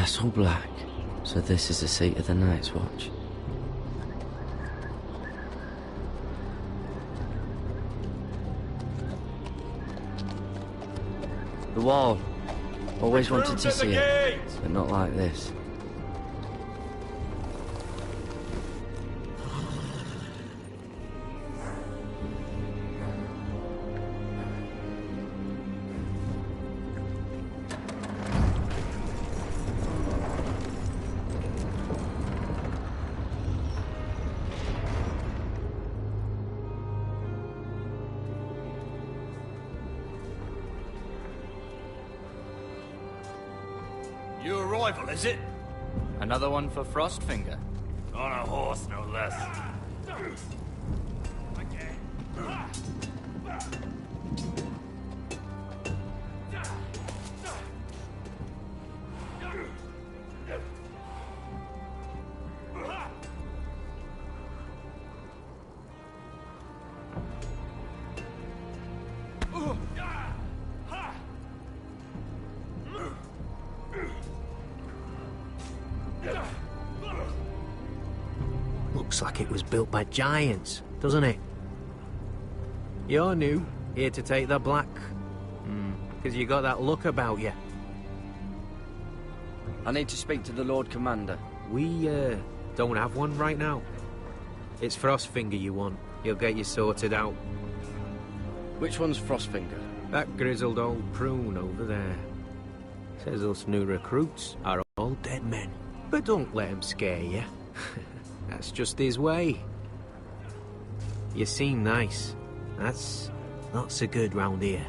Castle Black. So this is the seat of the Night's Watch. The wall. Always wanted to see it, but not like this. Your arrival, is it? Another one for Frostfinger. On a horse, no less. Looks like it was built by giants, doesn't it? You're new, here to take the black. Because you got that look about you. I need to speak to the Lord Commander. We, don't have one right now. It's Frostfinger you want. He'll get you sorted out. Which one's Frostfinger? That grizzled old prune over there. Says us new recruits are all dead men. But don't let him scare you. That's just his way. You seem nice. That's not so good round here.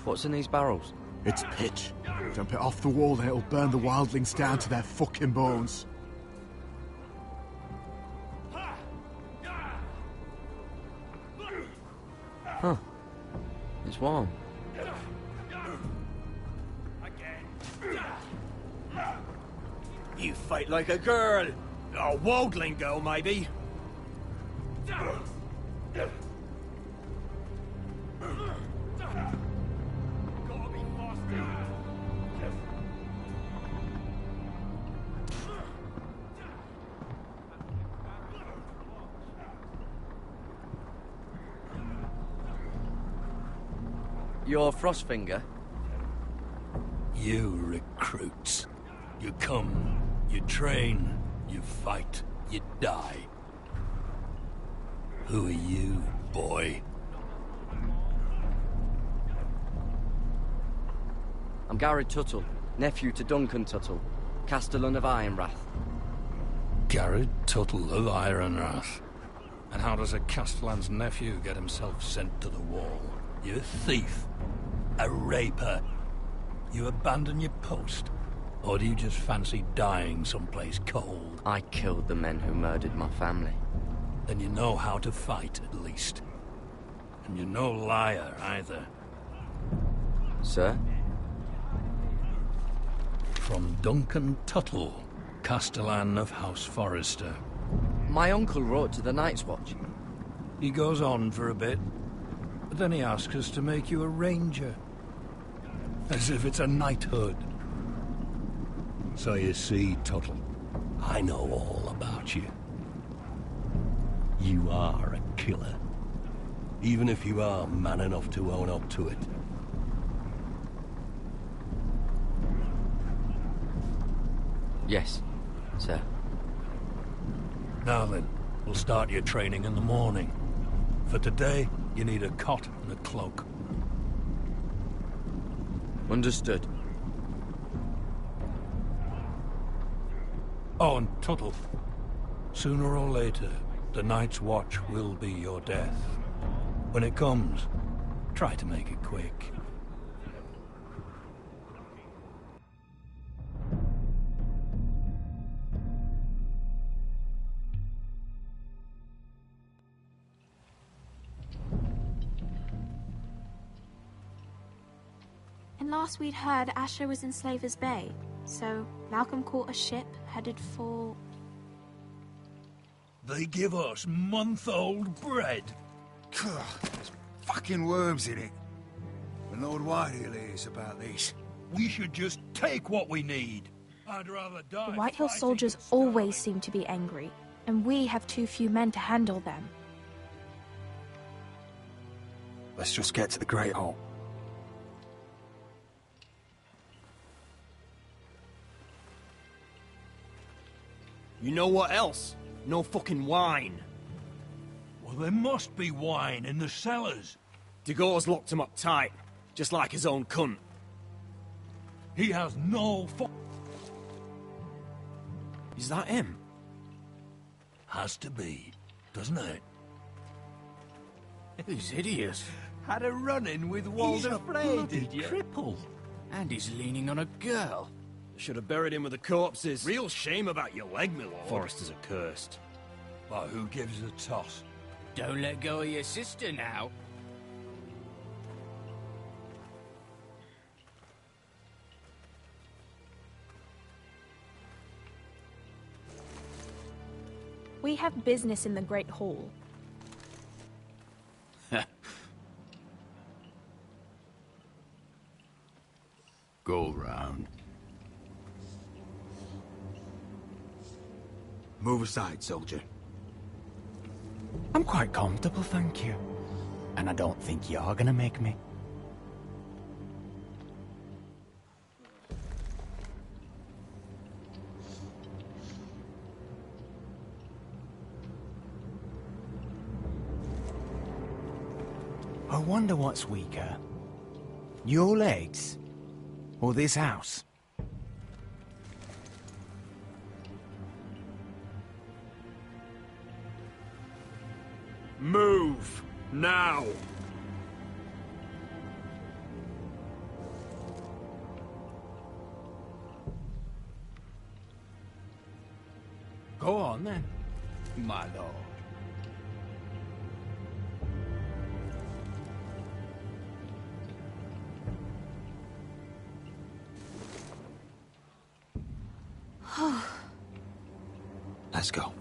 What's in these barrels? It's pitch. Jump it off the wall and it'll burn the wildlings down to their fucking bones. Huh. It's warm. You fight like a girl. A wildling girl, maybe. You're Frostfinger? You recruits. You come, you train, you fight, you die. Who are you, boy? I'm Gary Tuttle, nephew to Duncan Tuttle, Castellan of Ironrath. Garrett Tuttle of Ironrath. And how does a Castellan's nephew get himself sent to the wall? You a thief? A raper? You abandon your post? Or do you just fancy dying someplace cold? I killed the men who murdered my family. Then you know how to fight, at least. And you're no liar, either. Sir? From Duncan Tuttle, Castellan of House Forrester. My uncle wrote to the Night's Watch. He goes on for a bit, but then he asks us to make you a ranger. As if it's a knighthood. So you see, Tuttle, I know all about you. You are a killer. Even if you are man enough to own up to it. Yes, sir. Now then, we'll start your training in the morning. For today, you need a cot and a cloak. Understood. Oh, and Tuttle, sooner or later, the Night's Watch will be your death. When it comes, try to make it quick. And last we'd heard, Asher was in Slaver's Bay. So, Malcolm caught a ship headed for... They give us month-old bread. There's fucking worms in it. And Lord Whitehill hears about this. We should just take what we need. I'd rather die. The Whitehill fighting soldiers than always starving. seem to be angry, and we have too few men to handle them. Let's just get to the Great Hall. You know what else? No fucking wine. Well, there must be wine in the cellars. Degau's locked him up tight, just like his own cunt. He has no Is that him? Has to be, doesn't it? He's hideous. Had a run-in with Walder Frey, did you? Cripple. And he's leaning on a girl. Should have buried him with the corpses. Real shame about your leg, my lord. Foresters are cursed. But who gives a toss? Don't let go of your sister now. We have business in the Great Hall. Go round. Move aside, soldier. I'm quite comfortable, thank you. And I don't think you're gonna make me. I wonder what's weaker. Your legs? Or this house? Move! Now! Go on then, my lord. Let's go.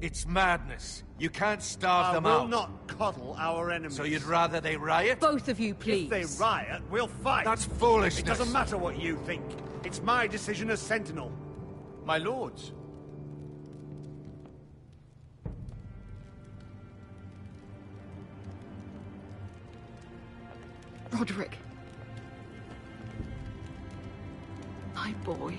It's madness. You can't starve them out. I will not coddle our enemies. So you'd rather they riot? Both of you, please. If they riot, we'll fight. That's foolishness. It doesn't matter what you think. It's my decision as Sentinel. My lords. Roderick. My boy.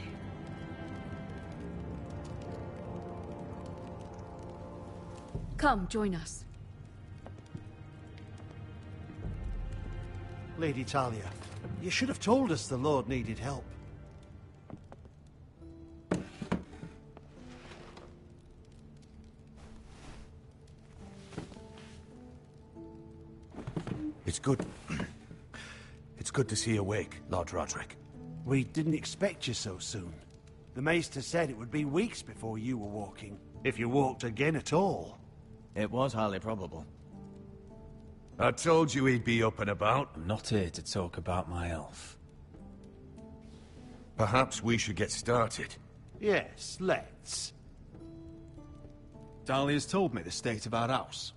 Come, join us. Lady Talia, you should have told us the Lord needed help. It's good. It's good to see you awake, Lord Roderick. We didn't expect you so soon. The Maester said it would be weeks before you were walking, if you walked again at all. It was highly probable. I told you he'd be up and about. I'm not here to talk about my elf. Perhaps we should get started. Yes, let's. Dahlia's told me the state of our house.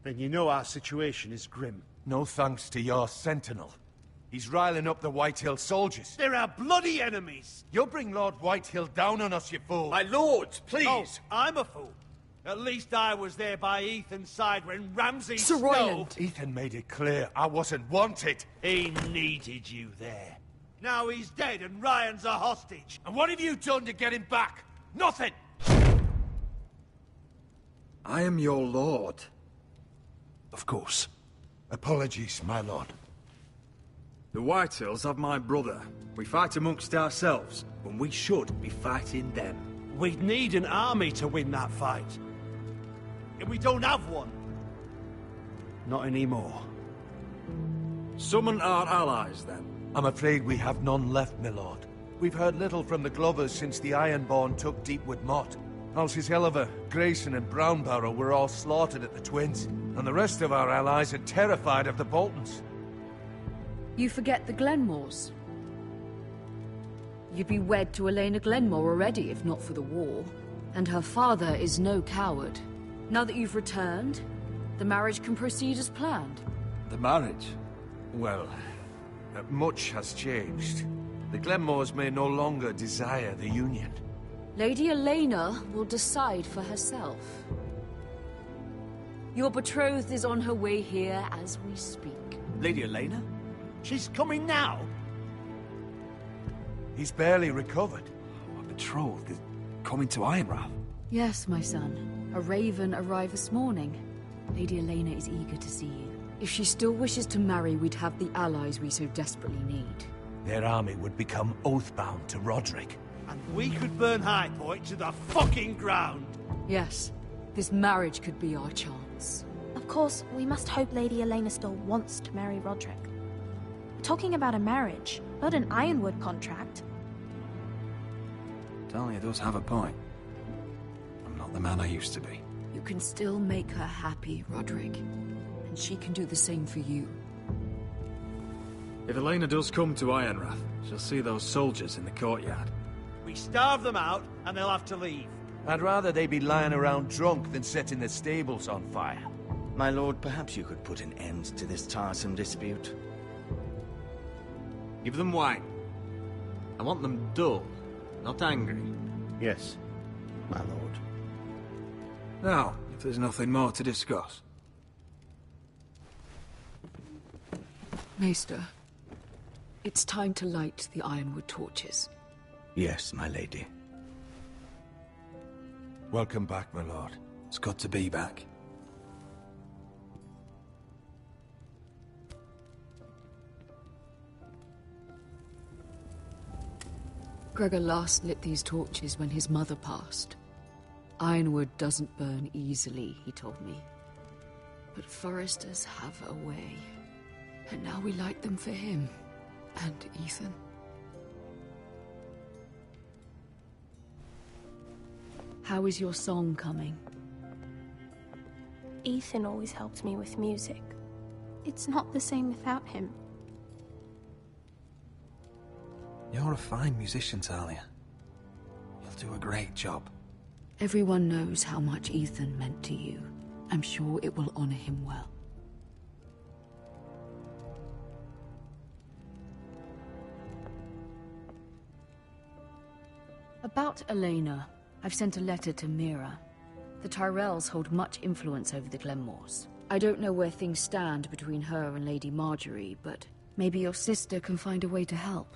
Then you know our situation is grim. No thanks to your sentinel. He's riling up the Whitehill soldiers. They're our bloody enemies! You'll bring Lord Whitehill down on us, you fool! My lords, please! Oh, I'm a fool. At least I was there by Ethan's side when Ramsay Sir Snow... Royland. Ethan made it clear I wasn't wanted. He needed you there. Now he's dead and Ryan's a hostage. And what have you done to get him back? Nothing! I am your lord. Of course. Apologies, my lord. The Whitehills have my brother. We fight amongst ourselves, when we should be fighting them. We'd need an army to win that fight. And we don't have one. Not anymore. Summon our allies, then. I'm afraid we have none left, my lord. We've heard little from the Glovers since the Ironborn took Deepwood Motte. Halsey's Helliver, Grayson and Brownbarrow were all slaughtered at the Twins, and the rest of our allies are terrified of the Boltons. You forget the Glenmores. You'd be wed to Elena Glenmore already if not for the war. And her father is no coward. Now that you've returned, the marriage can proceed as planned. The marriage? Well, much has changed. The Glenmores may no longer desire the union. Lady Elena will decide for herself. Your betrothed is on her way here as we speak. Lady Elena? She's coming now? He's barely recovered. My betrothed is coming to Ironrath? Yes, my son. A raven arrived this morning. Lady Elena is eager to see you. If she still wishes to marry, we'd have the allies we so desperately need. Their army would become oath-bound to Roderick. And we could burn High Point to the fucking ground! Yes, this marriage could be our chance. Of course, we must hope Lady Elena still wants to marry Roderick. We're talking about a marriage, not an Ironwood contract. Talia does have a point. I'm not the man I used to be. You can still make her happy, Roderick. And she can do the same for you. If Elena does come to Ironrath, she'll see those soldiers in the courtyard. We starve them out, and they'll have to leave. I'd rather they be lying around drunk than setting the stables on fire. My lord, perhaps you could put an end to this tiresome dispute. Give them wine. I want them dull, not angry. Yes, my lord. Now, if there's nothing more to discuss. Maester, it's time to light the Ironwood torches. Yes, my lady. Welcome back, my lord. It's good to be back. Gregor last lit these torches when his mother passed. Ironwood doesn't burn easily, he told me. But foresters have a way. And now we light them for him. And Ethan. How is your song coming? Ethan always helps me with music. It's not the same without him. You're a fine musician, Talia. You'll do a great job. Everyone knows how much Ethan meant to you. I'm sure it will honor him well. About Elena, I've sent a letter to Mira. The Tyrells hold much influence over the Glenmores. I don't know where things stand between her and Lady Marjorie, but maybe your sister can find a way to help.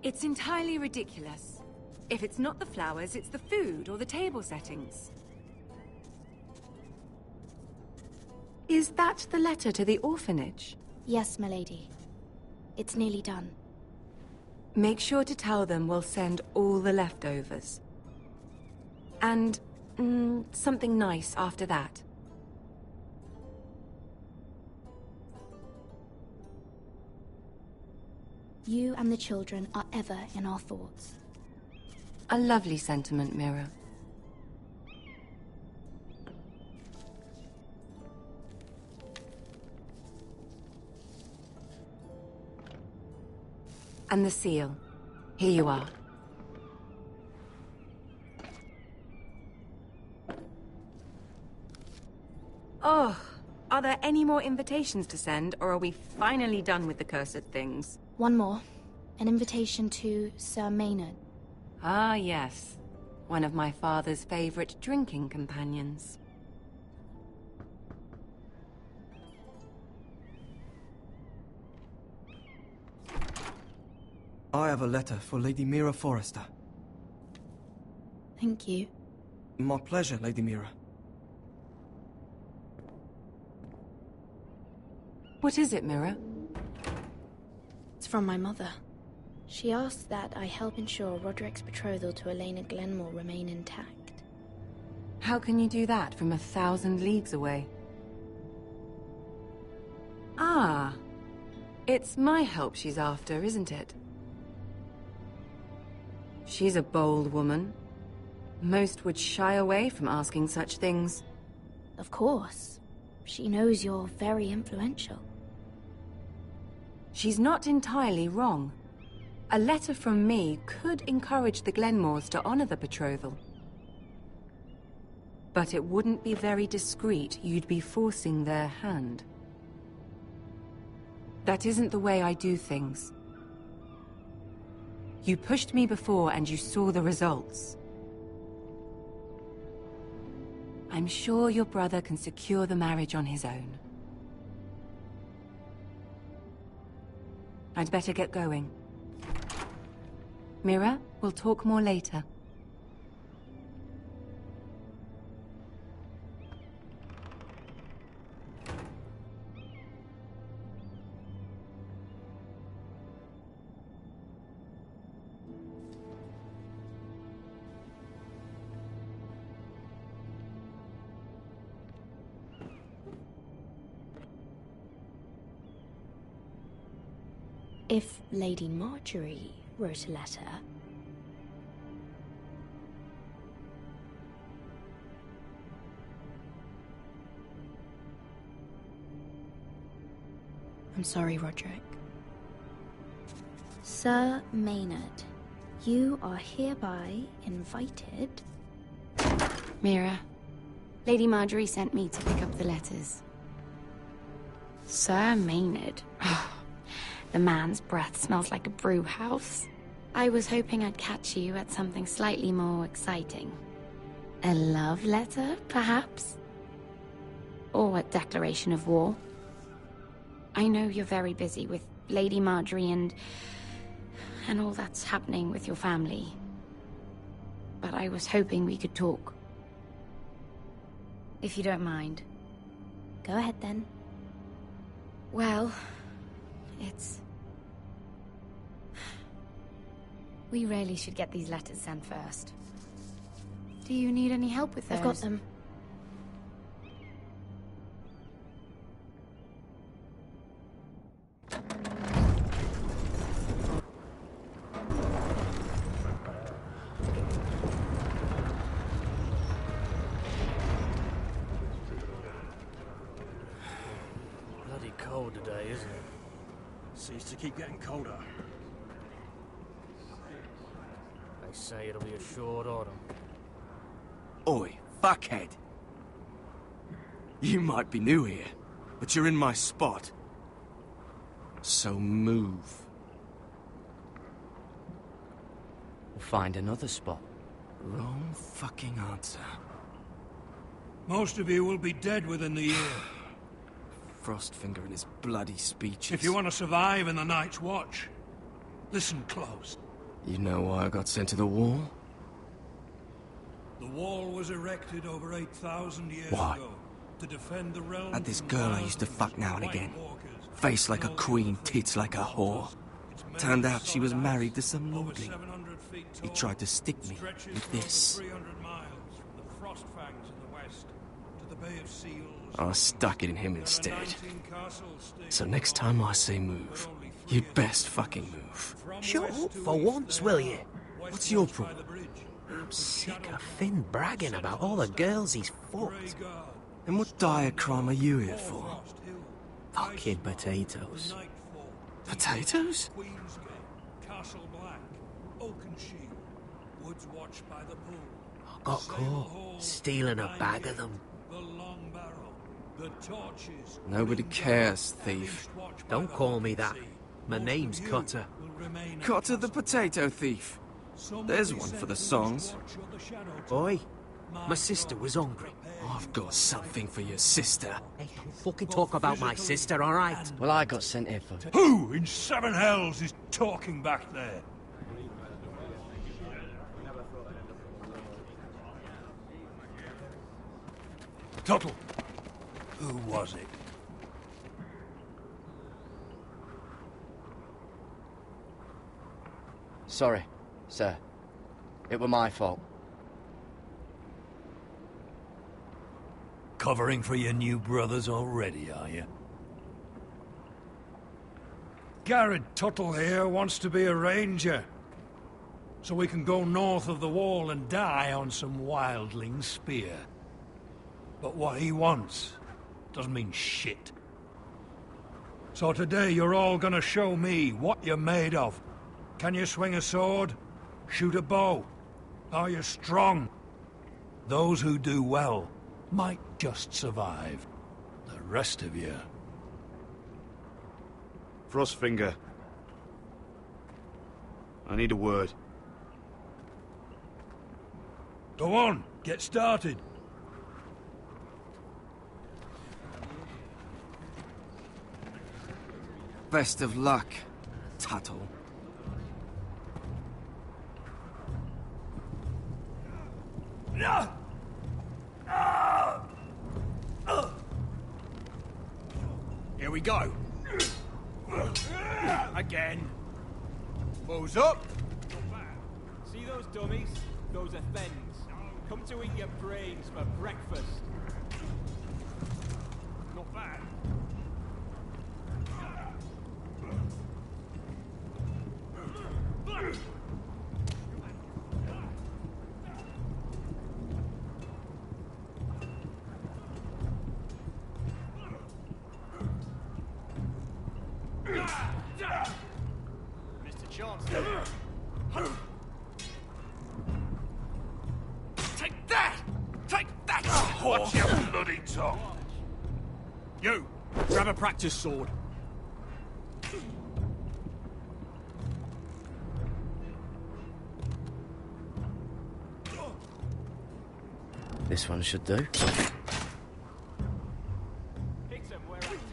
It's entirely ridiculous. If it's not the flowers, it's the food or the table settings. Is that the letter to the orphanage? Yes, my lady. It's nearly done. Make sure to tell them we'll send all the leftovers. And, something nice after that. You and the children are ever in our thoughts. A lovely sentiment, Mira. And the seal. Here you are. Oh, are there any more invitations to send, or are we finally done with the cursed things? One more. An invitation to Sir Maynard. Ah, yes. One of my father's favorite drinking companions. I have a letter for Lady Mira Forrester. Thank you. My pleasure, Lady Mira. What is it, Mira? It's from my mother. She asks that I help ensure Roderick's betrothal to Elena Glenmore remain intact. How can you do that from 1,000 leagues away? Ah, it's my help she's after, isn't it? She's a bold woman. Most would shy away from asking such things. Of course. She knows you're very influential. She's not entirely wrong. A letter from me could encourage the Glenmores to honor the betrothal. But it wouldn't be very discreet. You'd be forcing their hand. That isn't the way I do things. You pushed me before and you saw the results. I'm sure your brother can secure the marriage on his own. I'd better get going. Mira, we'll talk more later. If Lady Marjorie wrote a letter... I'm sorry, Roderick. Sir Maynard, you are hereby invited... Mira, Lady Marjorie sent me to pick up the letters. Sir Maynard? The man's breath smells like a brew house. I was hoping I'd catch you at something slightly more exciting. A love letter, perhaps? Or a declaration of war? I know you're very busy with Lady Marjorie and all that's happening with your family. But I was hoping we could talk. If you don't mind. Go ahead, then. Well... We really should get these letters sent first. Do you need any help with those? I've got them. Bloody cold today, isn't it? Seems to keep getting colder. They say it'll be a short autumn. Oi, fuckhead. You might be new here, but you're in my spot. So move. We'll find another spot. Wrong fucking answer. Most of you will be dead within the year. Frostfinger and his bloody speeches. If you want to survive in the Night's Watch, listen close. You know why I got sent to the wall? The wall was erected over 8,000 years Why? ago to defend the realm. Had this girl I used to fuck now and again. Face like a queen, tits like a whore. Turned out she was married to some lordling. He tried to stick me with this. I stuck it in him instead. So next time I say move, you'd best fucking move. Shut up for once, will you? What's your problem? I'm sick of Finn bragging about all the girls he's fucked. And what dire crime are you here for? Fucking potatoes. Potatoes? I got caught stealing a bag of them. Nobody cares, thief. Don't call me that. My name's Cutter. Cutter the potato thief. There's one for the songs. Oi, my sister was hungry. I've got something for your sister. Hey, don't fucking talk about my sister, alright? Well, I got sent here for... Who in seven hells is talking back there? Tuttle. Who was it? Sorry, sir. It were my fault. covering for your new brothers already, are you? Garrett Tuttle here wants to be a ranger. So we can go north of the wall and die on some wildling spear. But what he wants doesn't mean shit. So today you're all gonna show me what you're made of. Can you swing a sword? Shoot a bow? Are you strong? Those who do well might just survive. The rest of you... Frostfinger. I need a word. Go on, get started. Best of luck, Tuttle. Here we go. Again. Bows up. See those dummies? Those are thens. Come to eat your brains for breakfast. Not bad. Mr. Chancellor. Take that! Take that! Watch your bloody tongue. You! Grab a practice sword. This one should do.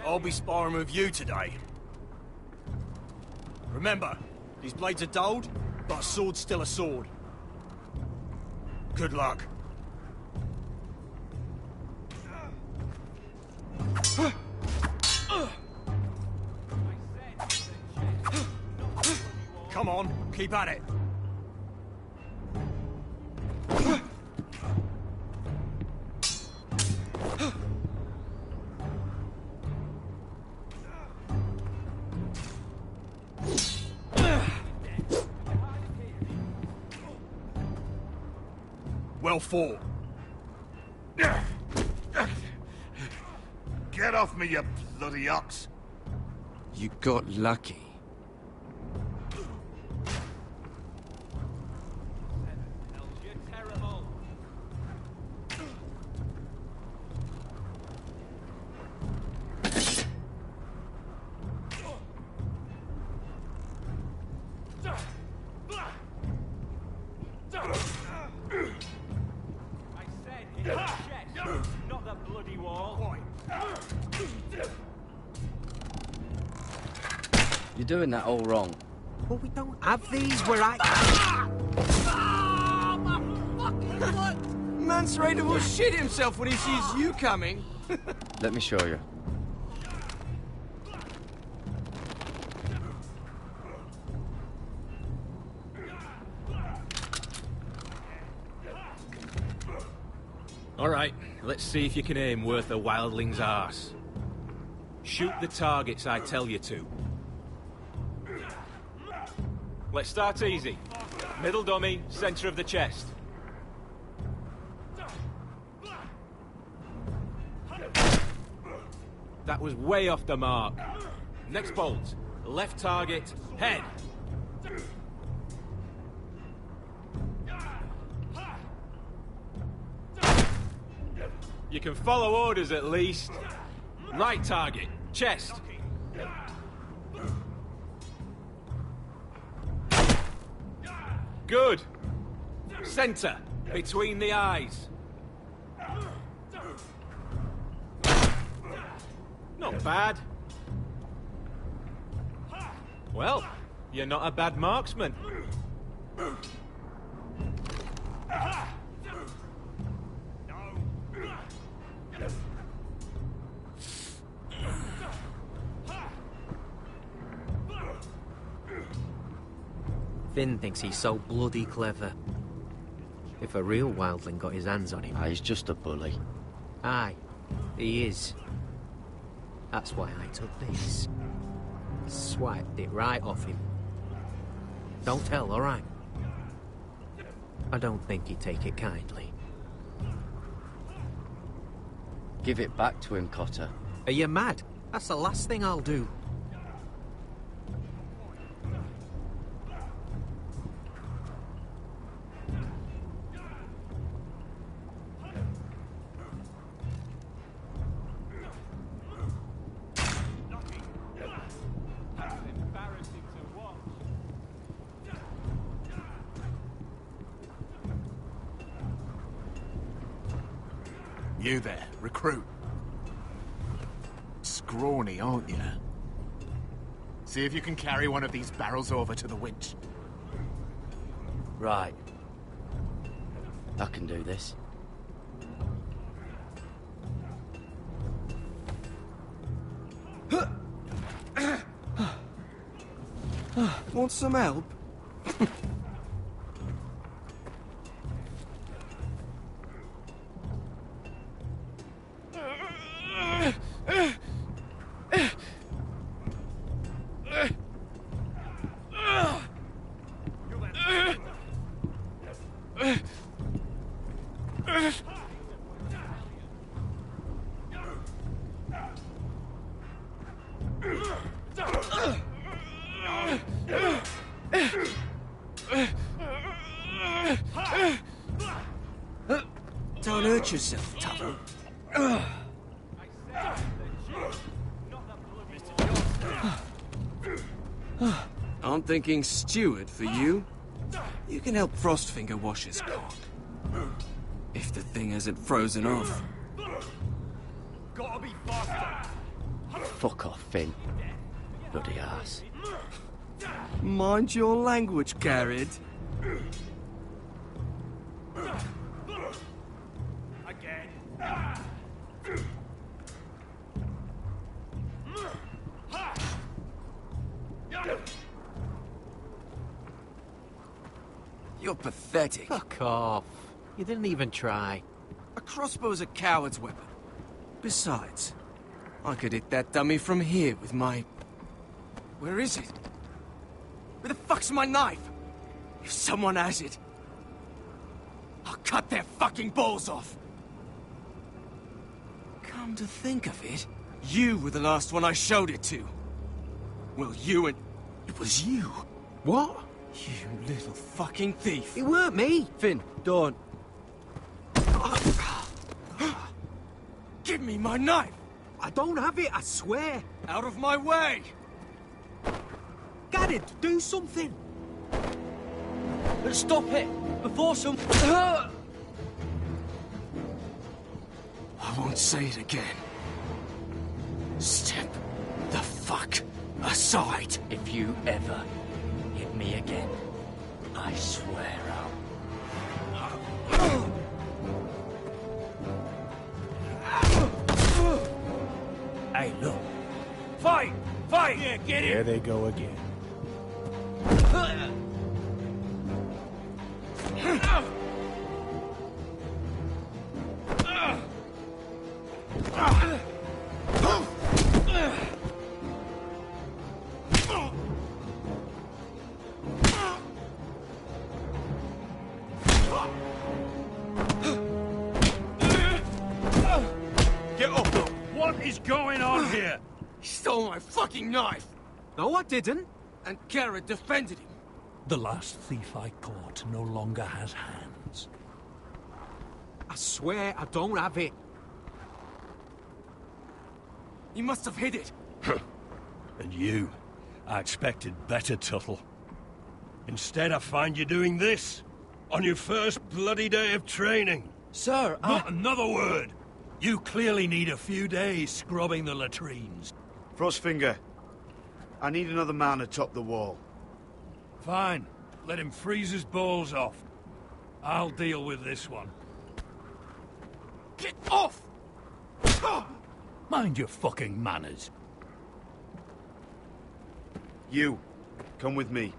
I'll be sparring with you today. Remember, these blades are dulled, but a sword's still a sword. Good luck. Come on, keep at it. Well fought. Get off me, you bloody ox. You got lucky. Not the bloody wall. You're doing that all wrong. Well, we don't have these where I... Mance Raider will shit himself when he sees you coming. Let me show you. All right, let's see if you can aim worth a wildling's arse. Shoot the targets I tell you to. Let's start easy. Middle dummy, center of the chest. That was way off the mark. Next bolt. Left target, head. You can follow orders at least. Right target, chest. Good. Center, between the eyes. Not bad. Well, you're not a bad marksman. Finn thinks he's so bloody clever. If a real wildling got his hands on him... He's just a bully. Aye, He is. That's why I took this. Swiped it right off him. Don't tell, alright? I don't think he'd take it kindly. Give it back to him, Cotter. Are you mad? That's the last thing I'll do. You there, recruit. Scrawny, aren't you? See if you can carry one of these barrels over to the winch. Right. I can do this. Want some help? Don't hurt yourself, Tuttle. I'm thinking steward for you. You can help Frostfinger wash his cock. If the thing hasn't frozen off. Gotta be faster. Fuck off, Finn. Bloody ass. Mind your language, Garrett. Again. You're pathetic. Fuck off. You didn't even try. A crossbow's a coward's weapon. Besides, I could hit that dummy from here with my... Where is it? Where the fuck's my knife? If someone has it, I'll cut their fucking balls off. Come to think of it, you were the last one I showed it to. Well, you and... It was you. What? You little fucking thief. It weren't me. Finn, don't. Give me my knife! I don't have it, I swear. Out of my way! Garrett, do something. Stop it! Before some... I won't say it again. Step the fuck aside. If you ever hit me again, I swear I'll... Hey, look. Fight! Fight! Yeah, get it! There they go again. Get up! What is going on here? He stole my fucking knife! No, I didn't. And Garrett defended him. The last thief I caught no longer has hands. I swear I don't have it. He must have hid it. And you? I expected better, Tuttle. Instead, I find you doing this. On your first bloody day of training. Sir, Not another word! You clearly need a few days scrubbing the latrines. Frostfinger, I need another man atop the wall. Fine. Let him freeze his balls off. I'll deal with this one. Get off! Mind your fucking manners. You, come with me.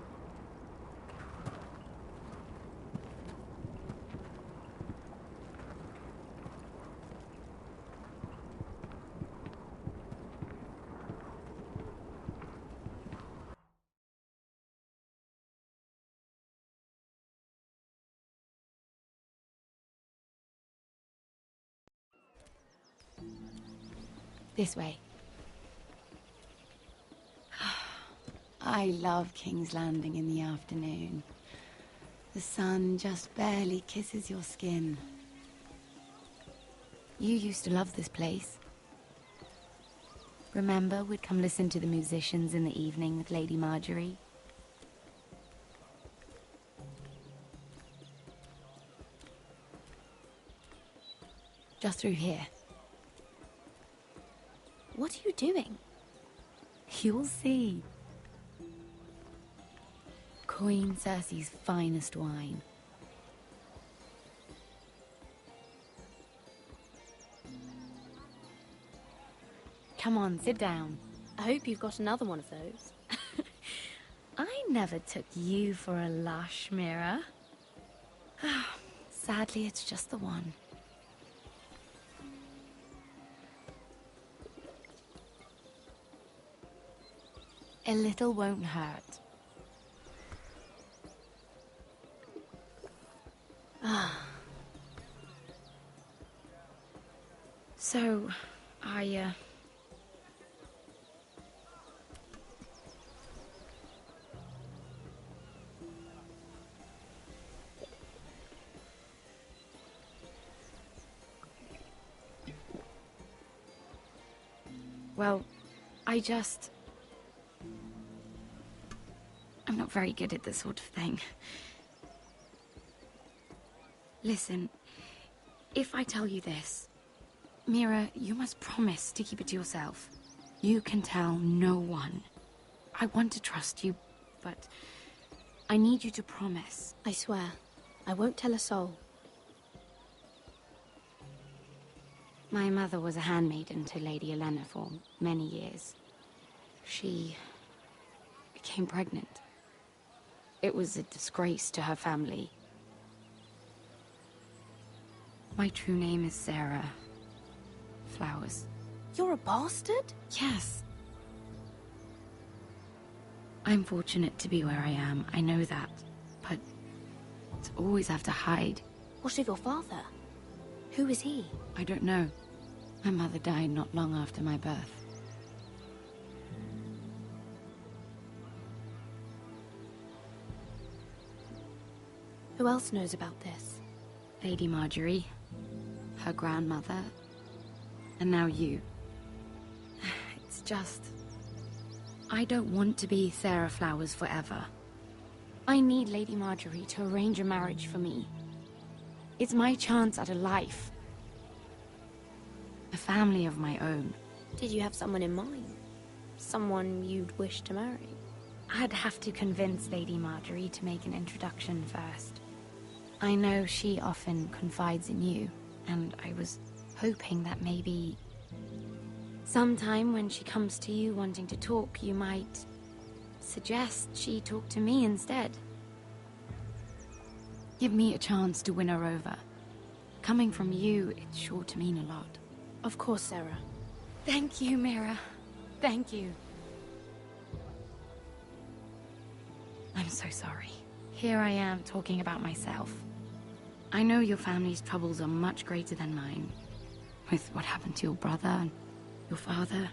This way. I love King's Landing in the afternoon. The sun just barely kisses your skin. You used to love this place. Remember, we'd come listen to the musicians in the evening with Lady Marjorie? Just through here. What are you doing? You'll see. Queen Cersei's finest wine. Come on, sit down. I hope you've got another one of those. I never took you for a lush, Mira. Sadly, it's just the one. A little won't hurt. So, well, I'm not very good at this sort of thing. Listen, if I tell you this, Mira, you must promise to keep it to yourself. You can tell no one. I want to trust you, but I need you to promise. I swear, I won't tell a soul. My mother was a handmaiden to Lady Olenna for many years. She became pregnant. It was a disgrace to her family. My true name is Sarah Flowers. You're a bastard? Yes. I'm fortunate to be where I am, I know that. But to always have to hide. What of your father? Who is he? I don't know. My mother died not long after my birth. Who else knows about this? Lady Marjorie, her grandmother, and now you. It's just... I don't want to be Sarah Flowers forever. I need Lady Marjorie to arrange a marriage for me. It's my chance at a life. A family of my own. Did you have someone in mind? Someone you'd wish to marry? I'd have to convince Lady Marjorie to make an introduction first. I know she often confides in you, and I was hoping that maybe... sometime when she comes to you wanting to talk, you might suggest she talk to me instead. Give me a chance to win her over. Coming from you, it's sure to mean a lot. Of course, Sarah. Thank you, Mira. Thank you. I'm so sorry. Here I am talking about myself. I know your family's troubles are much greater than mine. With what happened to your brother and your father.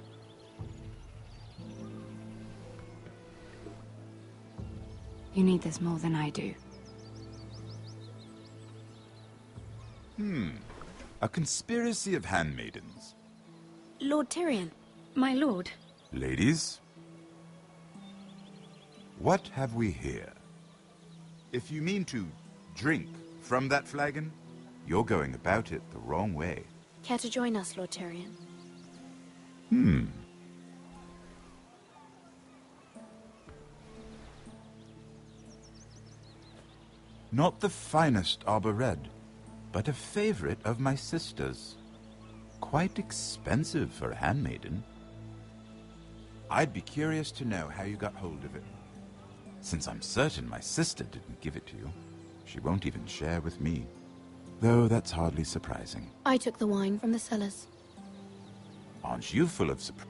You need this more than I do. A conspiracy of handmaidens. Lord Tyrion. My lord. Ladies, what have we here? If you mean to drink from that flagon, you're going about it the wrong way. Care to join us, Lord Tyrion? Not the finest arbor red, but a favorite of my sister's. Quite expensive for a handmaiden. I'd be curious to know how you got hold of it. Since I'm certain my sister didn't give it to you, she won't even share with me. Though that's hardly surprising. I took the wine from the cellars. Aren't you full of surprise?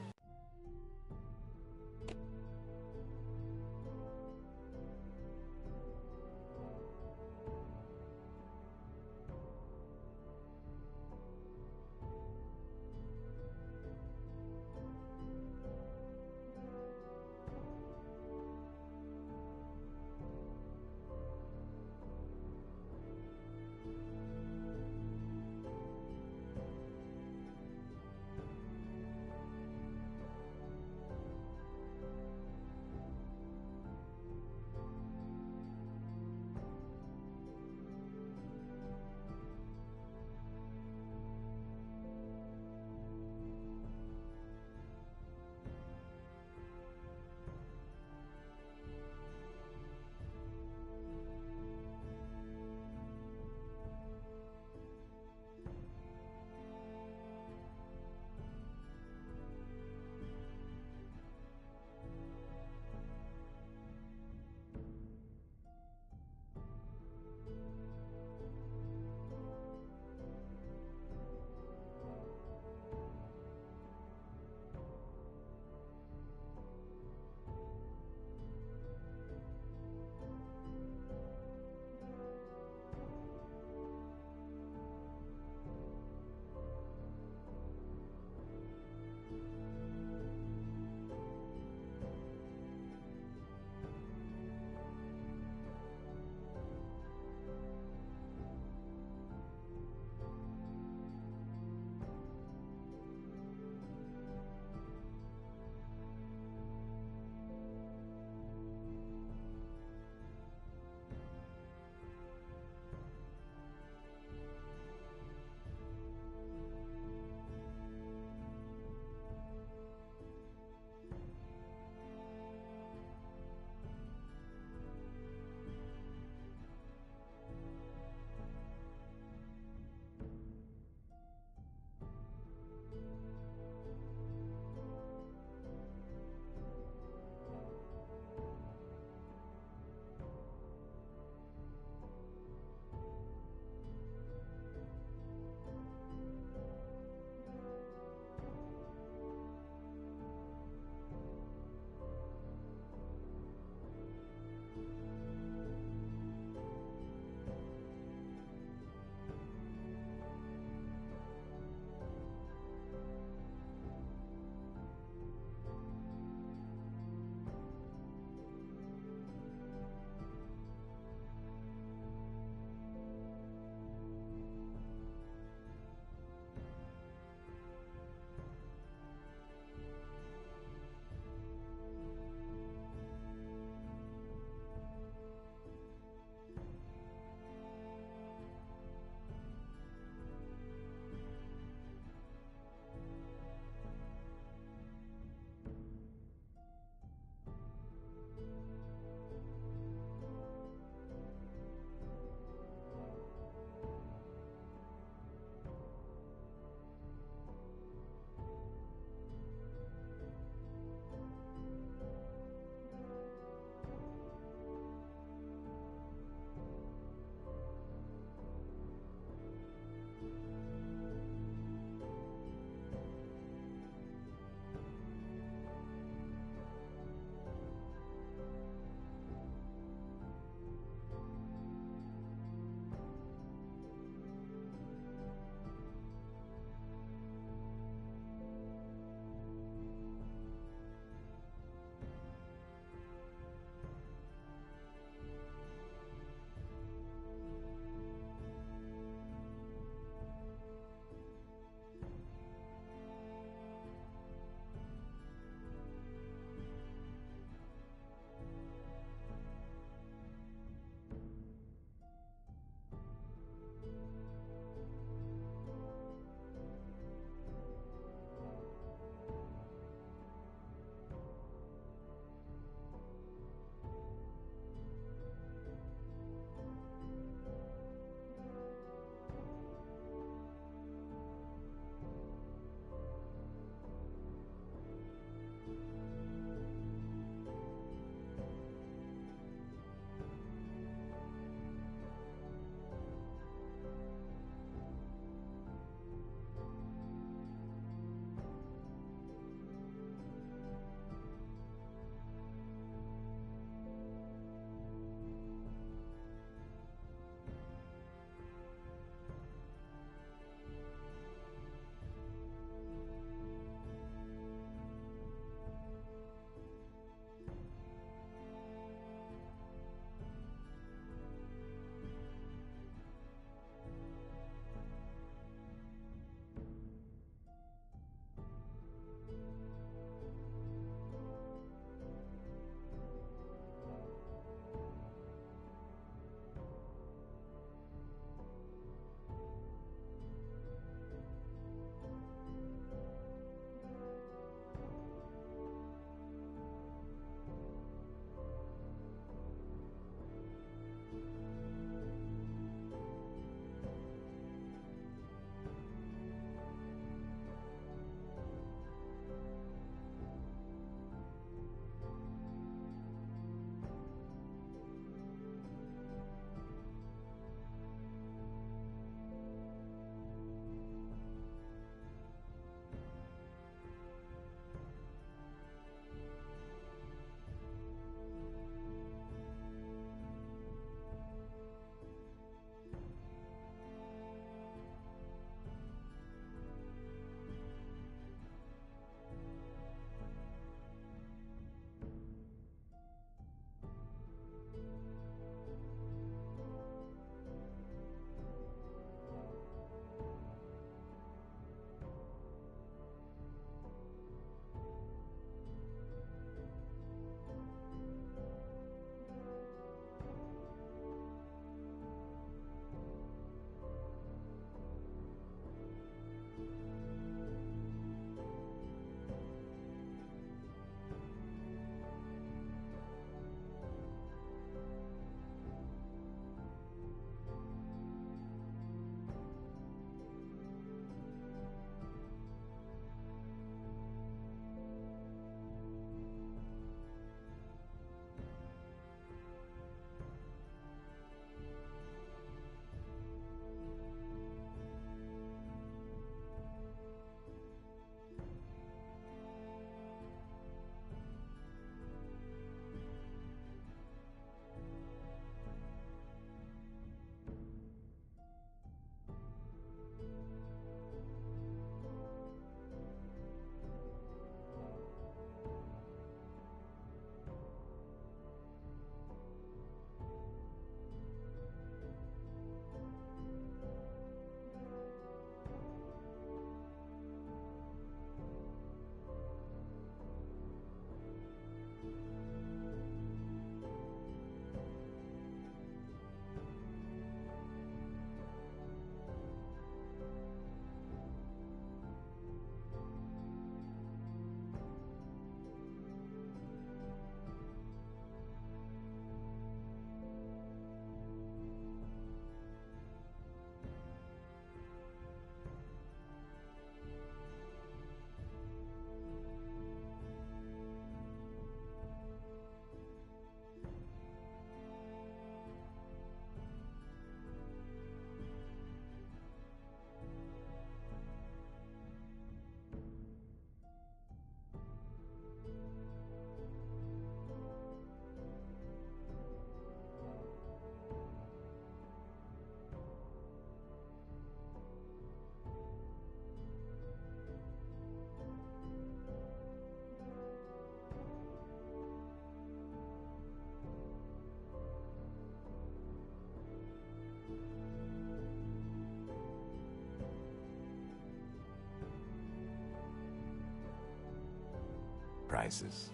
prices.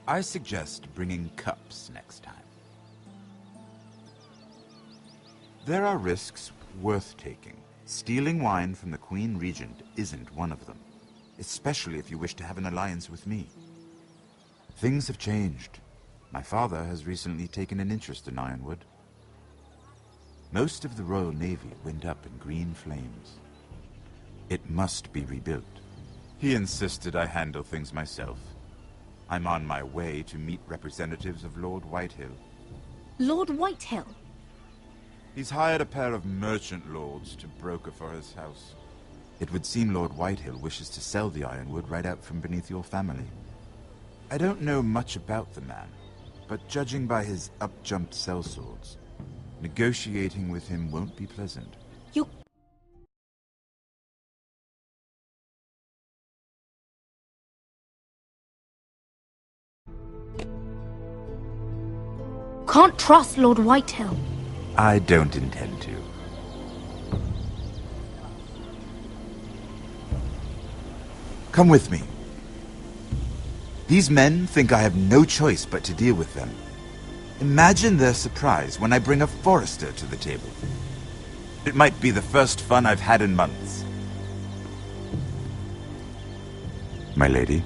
I suggest bringing cups next time. There are risks worth taking. Stealing wine from the Queen Regent isn't one of them, especially if you wish to have an alliance with me. Things have changed. My father has recently taken an interest in Ironwood. Most of the Royal Navy went up in green flames. It must be rebuilt. He insisted I handle things myself. I'm on my way to meet representatives of Lord Whitehill. Lord Whitehill? He's hired a pair of merchant lords to broker for his house. It would seem Lord Whitehill wishes to sell the Ironwood right out from beneath your family. I don't know much about the man, but judging by his up-jumped sellswords, negotiating with him won't be pleasant. You... can't trust Lord Whitehill. I don't intend to. Come with me. These men think I have no choice but to deal with them. Imagine their surprise when I bring a Forester to the table. It might be the first fun I've had in months. My lady.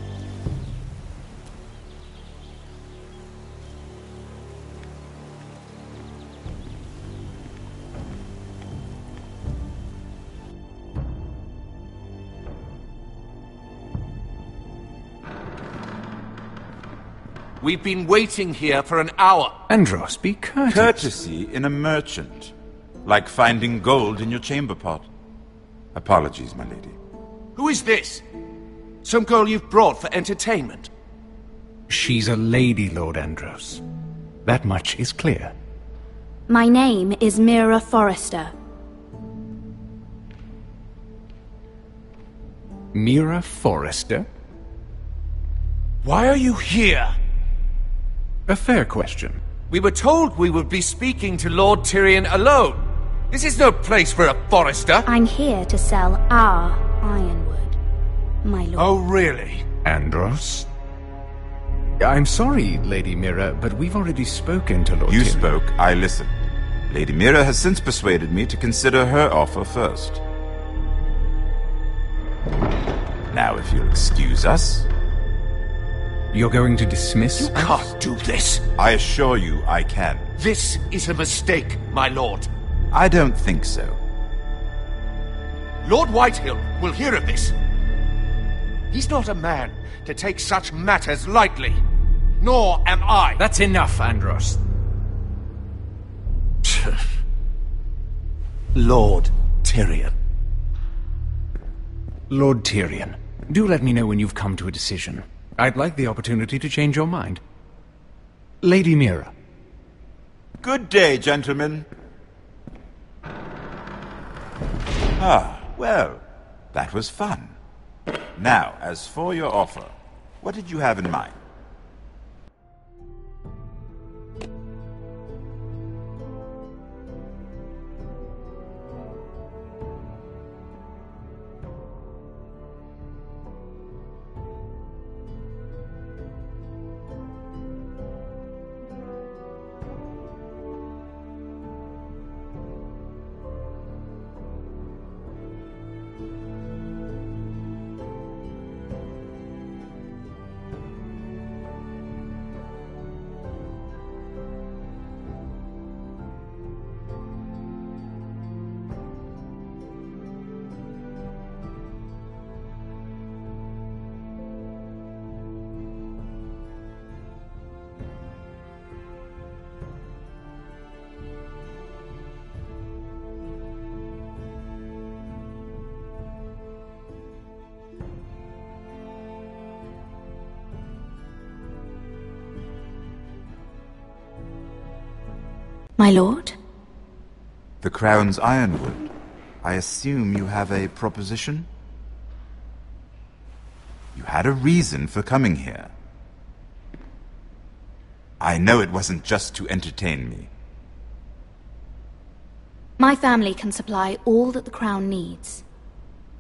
We've been waiting here for an hour. Andros, be courteous. Courtesy in a merchant. Like finding gold in your chamber pot. Apologies, my lady. Who is this? Some girl you've brought for entertainment? She's a lady, Lord Andros. That much is clear. My name is Mira Forrester. Mira Forrester? Why are you here? A fair question. We were told we would be speaking to Lord Tyrion alone. This is no place for a Forrester. I'm here to sell our Ironwood, my lord. Oh, really? Andros? I'm sorry, Lady Mira, but we've already spoken to Lord You Tyrion. spoke, I listened. Lady Mira has since persuaded me to consider her offer first. Now, if you'll excuse us... You're going to dismiss You can't do this. I assure you I can. This is a mistake, my lord. I don't think so. Lord Whitehill will hear of this. He's not a man to take such matters lightly. Nor am I. That's enough, Andros. Lord Tyrion. Lord Tyrion, do let me know when you've come to a decision. I'd like the opportunity to change your mind. Lady Mira. Good day, gentlemen. Ah, well, that was fun. Now, as for your offer, what did you have in mind? My lord? The Crown's Ironwood. I assume you have a proposition? You had a reason for coming here. I know it wasn't just to entertain me. My family can supply all that the Crown needs.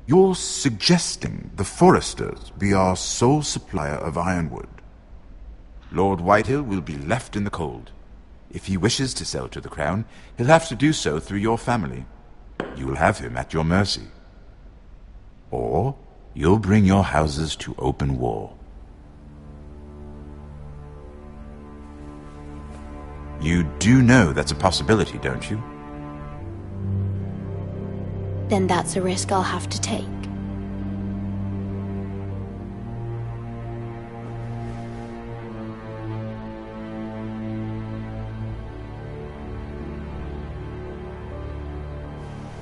You're suggesting the Foresters be our sole supplier of ironwood. Lord Whitehill will be left in the cold. If he wishes to sell to the Crown, he'll have to do so through your family. You will have him at your mercy. Or you'll bring your houses to open war. You do know that's a possibility, don't you? Then that's a risk I'll have to take.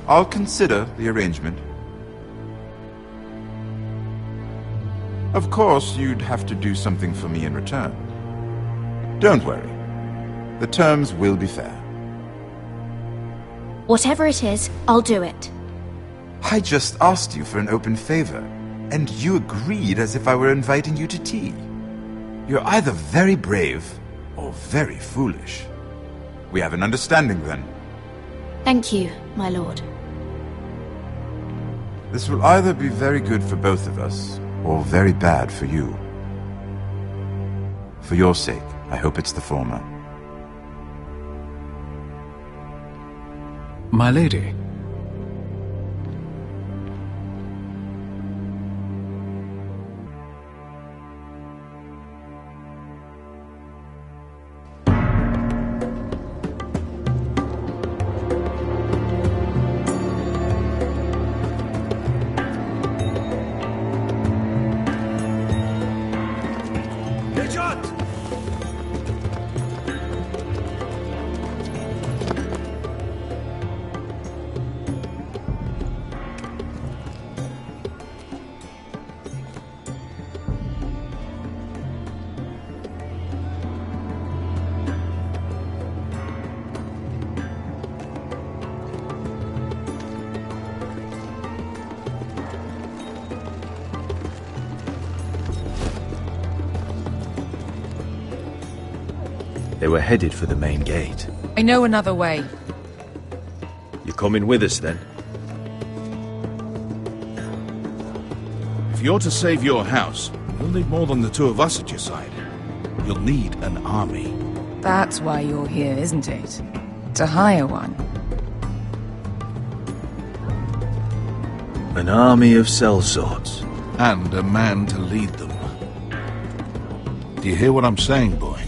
I'll consider the arrangement. Of course, you'd have to do something for me in return. Don't worry. The terms will be fair. Whatever it is, I'll do it. I just asked you for an open favor, and you agreed as if I were inviting you to tea. You're either very brave or very foolish. We have an understanding then. Thank you, my lord. This will either be very good for both of us, or very bad for you. For your sake, I hope it's the former. My lady. They were headed for the main gate. I know another way. You're coming with us, then? If you're to save your house, you'll need more than the two of us at your side. You'll need an army. That's why you're here, isn't it? To hire one. An army of sellswords. And a man to lead them. Do you hear what I'm saying, boy?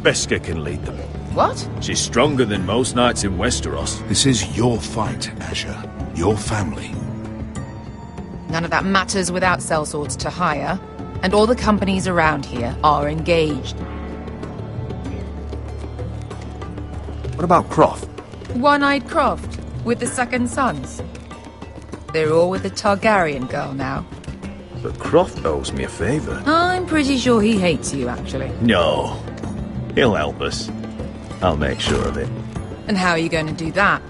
Beskha can lead them. What? She's stronger than most knights in Westeros. This is your fight, Asher. Your family. None of that matters without sellswords to hire, and all the companies around here are engaged. What about Croft? One-eyed Croft, with the second sons. They're all with the Targaryen girl now. But Croft owes me a favor. I'm pretty sure he hates you, actually. No. He'll help us. I'll make sure of it. And how are you going to do that?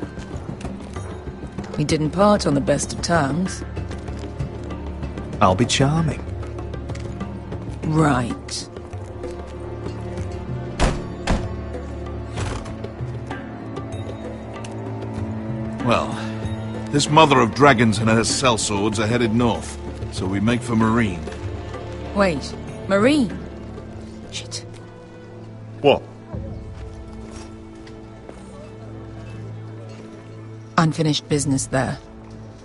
We didn't part on the best of terms. I'll be charming. Right. Well, this mother of dragons and her sellswords are headed north, so we make for Marine. Wait, Marine? Shit. What? Unfinished business there.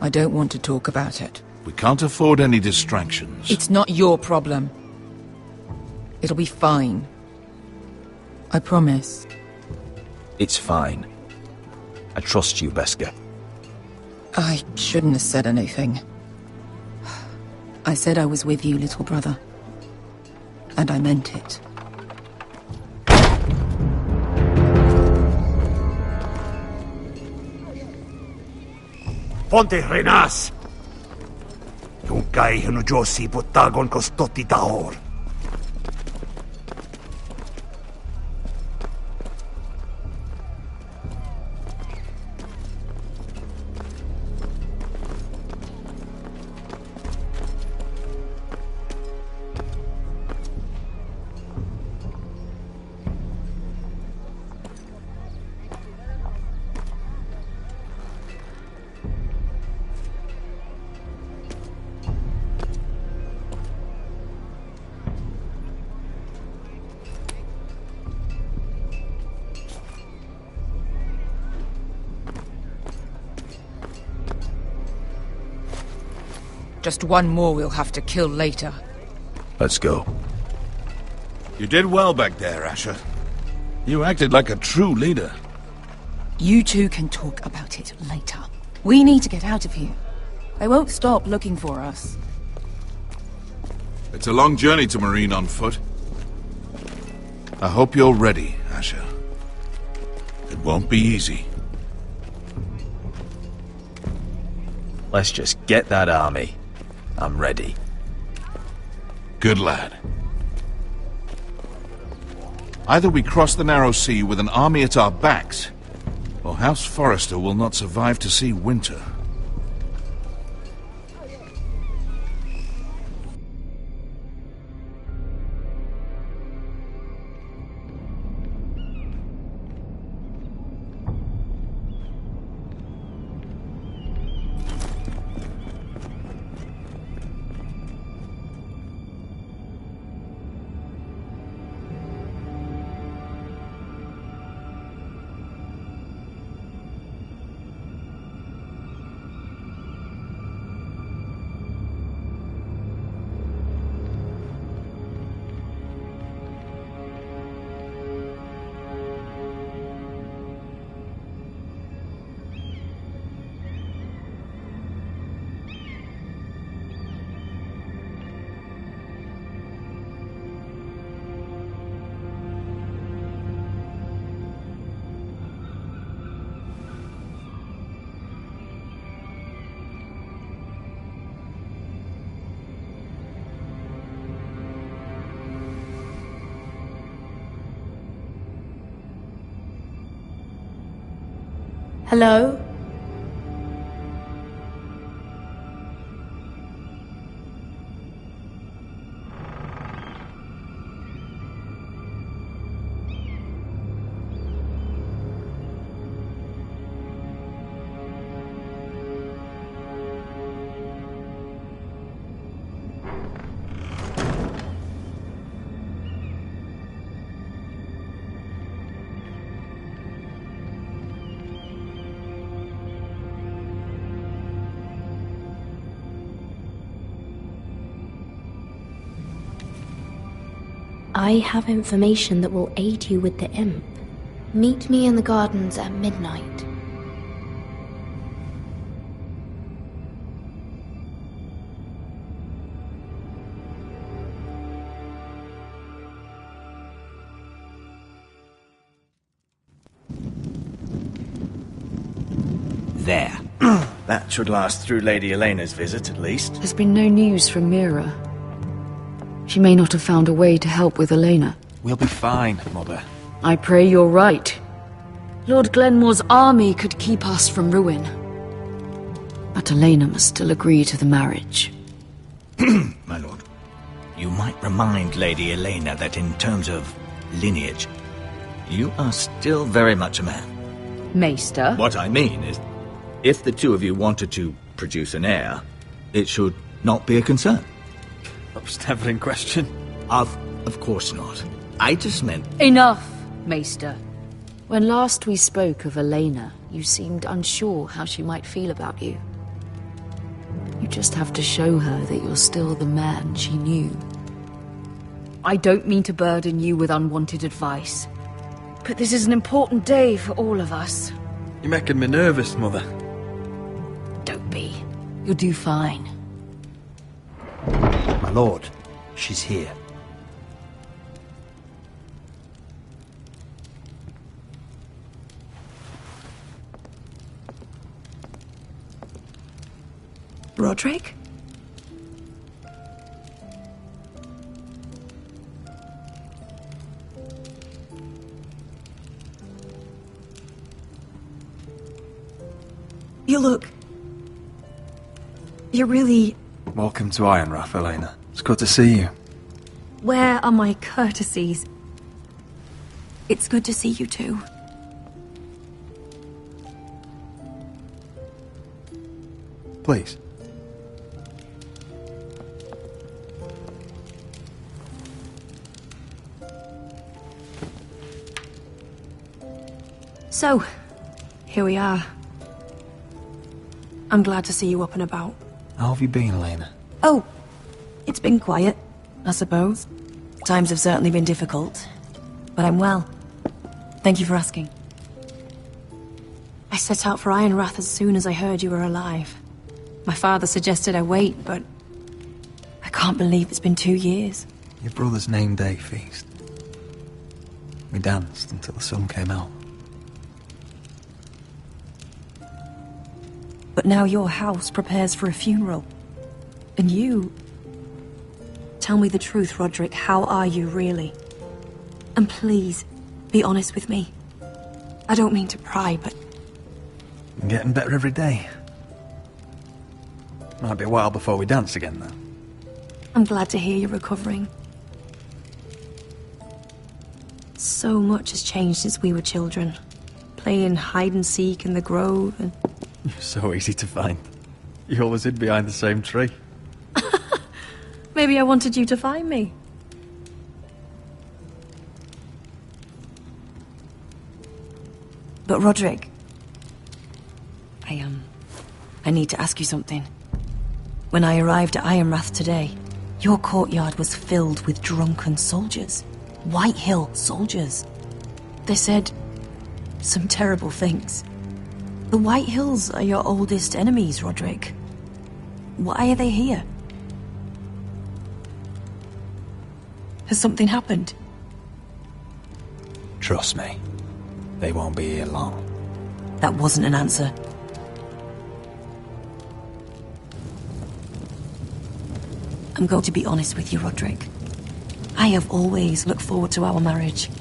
I don't want to talk about it. We can't afford any distractions. It's not your problem. It'll be fine. I promise. It's fine. I trust you, Beskha. I shouldn't have said anything. I said I was with you, little brother. And I meant it. Ponte Renas! Yung kay Josi Putagon Kostoti Tahor. Just one more we'll have to kill later. Let's go. You did well back there, Asher. You acted like a true leader. You two can talk about it later. We need to get out of here. They won't stop looking for us. It's a long journey to Marine on foot. I hope you're ready, Asher. It won't be easy. Let's just get that army. I'm ready. Good lad. Either we cross the narrow sea with an army at our backs, or House Forrester will not survive to see winter. Hello? I have information that will aid you with the imp. Meet me in the gardens at midnight. There. That should last through Lady Elena's visit, at least. There's been no news from Mira. She may not have found a way to help with Elena. We'll be fine, Mother. I pray you're right. Lord Glenmore's army could keep us from ruin. But Elena must still agree to the marriage. My lord. You might remind Lady Elena that in terms of lineage, you are still very much a man. Maester? What I mean is, if the two of you wanted to produce an heir, it should not be a concern. That was never in question. Of course not. I just meant... Enough, Maester. When last we spoke of Elena, you seemed unsure how she might feel about you. You just have to show her that you're still the man she knew. I don't mean to burden you with unwanted advice, but this is an important day for all of us. You're making me nervous, Mother. Don't be. You'll do fine. My lord, she's here. Roderick? You look... You're really... Welcome to Ironrath, Elena. It's good to see you. Where are my courtesies? It's good to see you too. Please. So, here we are. I'm glad to see you up and about. How have you been, Elena? Oh, it's been quiet, I suppose. Times have certainly been difficult, but I'm well. Thank you for asking. I set out for Ironrath as soon as I heard you were alive. My father suggested I wait, but I can't believe it's been 2 years. Your brother's name day feast. We danced until the sun came out. But now your house prepares for a funeral. And you... Tell me the truth, Roderick. How are you, really? And please, be honest with me. I don't mean to pry, but... I'm getting better every day. Might be a while before we dance again, though. I'm glad to hear you're recovering. So much has changed since we were children. Playing hide-and-seek in the grove and... You're so easy to find. You always hid behind the same tree. Maybe I wanted you to find me. But Roderick... I need to ask you something. When I arrived at Ironrath today, your courtyard was filled with drunken soldiers. White Hill soldiers. They said some terrible things. The White Hills are your oldest enemies, Roderick. Why are they here? Has something happened? Trust me, they won't be here long. That wasn't an answer. I'm going to be honest with you, Roderick. I have always looked forward to our marriage.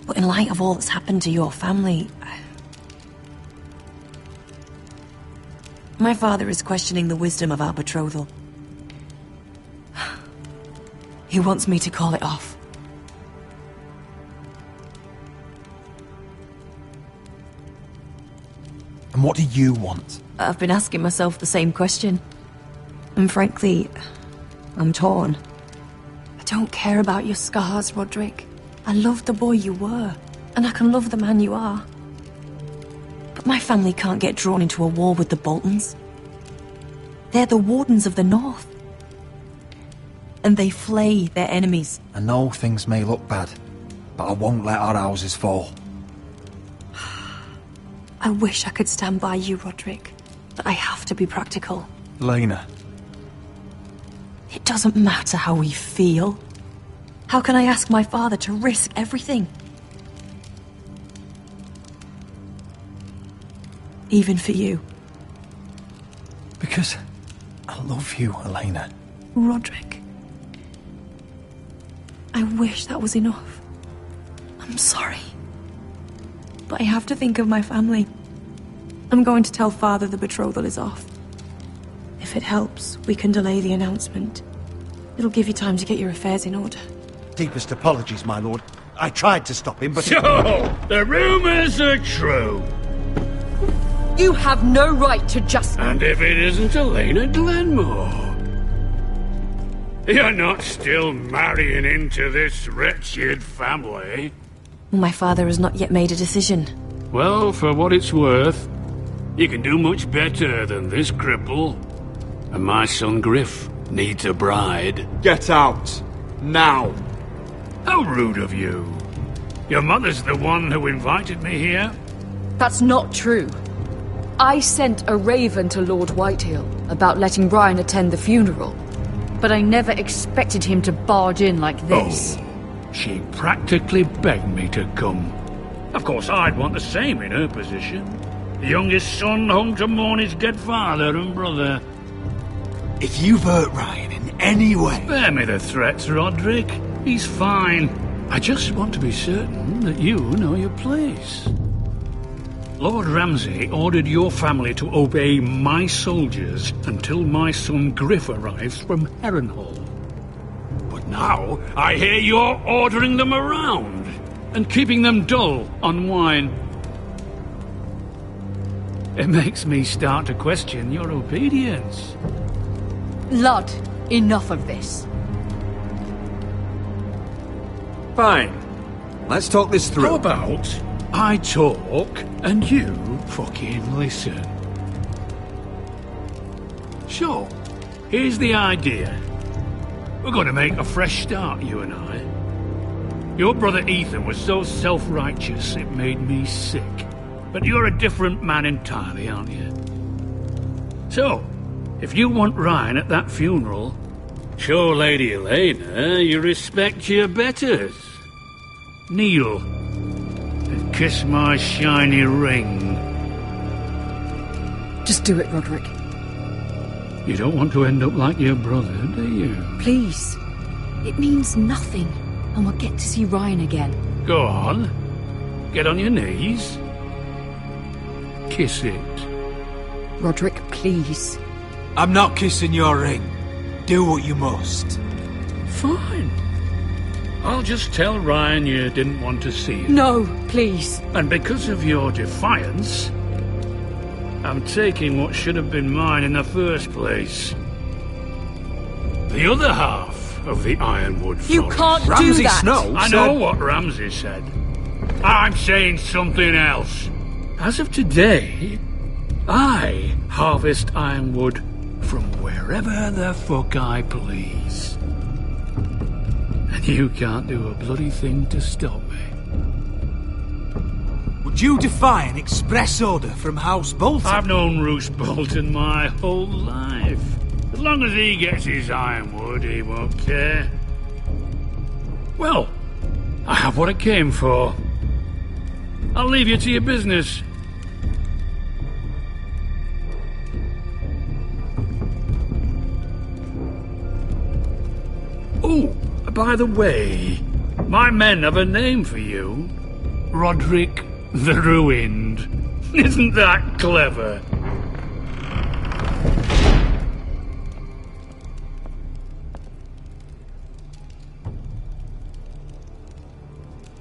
But in light of all that's happened to your family... My father is questioning the wisdom of our betrothal. He wants me to call it off. And what do you want? I've been asking myself the same question. And frankly, I'm torn. I don't care about your scars, Roderick. I love the boy you were, and I can love the man you are. But my family can't get drawn into a war with the Boltons. They're the Wardens of the North. And they flay their enemies. I know things may look bad, but I won't let our houses fall. I wish I could stand by you, Roderick, but I have to be practical. Lena. It doesn't matter how we feel. How can I ask my father to risk everything? Even for you. Because I love you, Elena. Roderick. I wish that was enough. I'm sorry. But I have to think of my family. I'm going to tell Father the betrothal is off. If it helps, we can delay the announcement. It'll give you time to get your affairs in order. Deepest apologies, my lord. I tried to stop him, but... So, the rumors are true. You have no right to just... And if it isn't Elena Glenmore? You're not still marrying into this wretched family? My father has not yet made a decision. Well, for what it's worth, you can do much better than this cripple. And my son Griff needs a bride. Get out. Now. How rude of you. Your mother's the one who invited me here. That's not true. I sent a raven to Lord Whitehill about letting Brian attend the funeral. But I never expected him to barge in like this. Oh, she practically begged me to come. Of course, I'd want the same in her position. The youngest son home to mourn his dead father and brother. If you've hurt Ryan in any way... Spare me the threats, Roderick. He's fine. I just want to be certain that you know your place. Lord Ramsay ordered your family to obey my soldiers until my son Griff arrives from Harrenhal. But now, I hear you're ordering them around and keeping them dull on wine. It makes me start to question your obedience. Lud, enough of this. Fine. Let's talk this through. How about I talk and you fucking listen? So, here's the idea. We're going to make a fresh start, you and I. Your brother Ethan was so self-righteous it made me sick. But you're a different man entirely, aren't you? So, if you want Ryan at that funeral, show Lady Elena you respect your betters. Kneel and kiss my shiny ring. Just do it, Roderick. You don't want to end up like your brother, do you? Please. It means nothing, and we'll get to see Ryan again. Go on. Get on your knees. Kiss it. Roderick, please. I'm not kissing your ring. Do what you must. Fine. I'll just tell Ryan you didn't want to see him. No, please. And because of your defiance, I'm taking what should have been mine in the first place. The other half of the Ironwood Forest. You can't do Ramsay that! Snow I said... know what Ramsay said. I'm saying something else. As of today, I harvest ironwood from wherever the fuck I please. And you can't do a bloody thing to stop me. Would you defy an express order from House Bolton? I've known Roose Bolton my whole life. As long as he gets his ironwood, he won't care. Well, I have what I came for. I'll leave you to your business. Oh, by the way, my men have a name for you. Roderick the Ruined. Isn't that clever?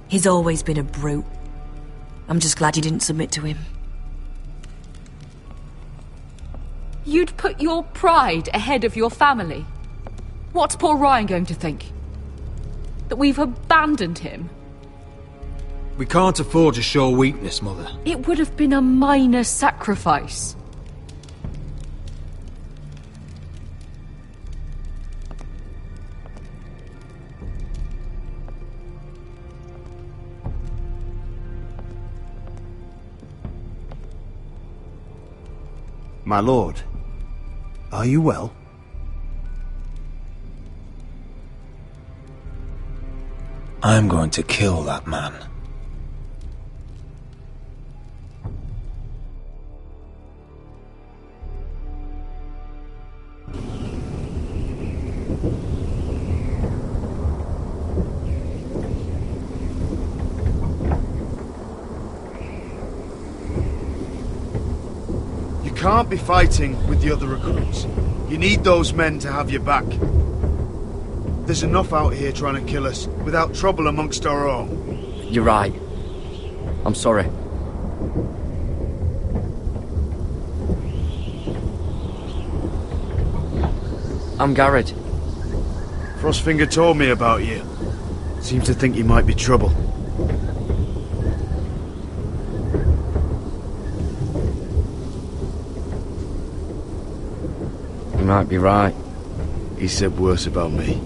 He's always been a brute. I'm just glad you didn't submit to him. You'd put your pride ahead of your family. What's poor Ryan going to think? That we've abandoned him? We can't afford to show weakness, Mother. It would have been a minor sacrifice. My lord, are you well? I'm going to kill that man. You can't be fighting with the other recruits. You need those men to have your back. There's enough out here trying to kill us, without trouble amongst our own. You're right. I'm sorry. I'm Garrett. Frostfinger told me about you. Seems to think you might be trouble. You might be right. He said worse about me.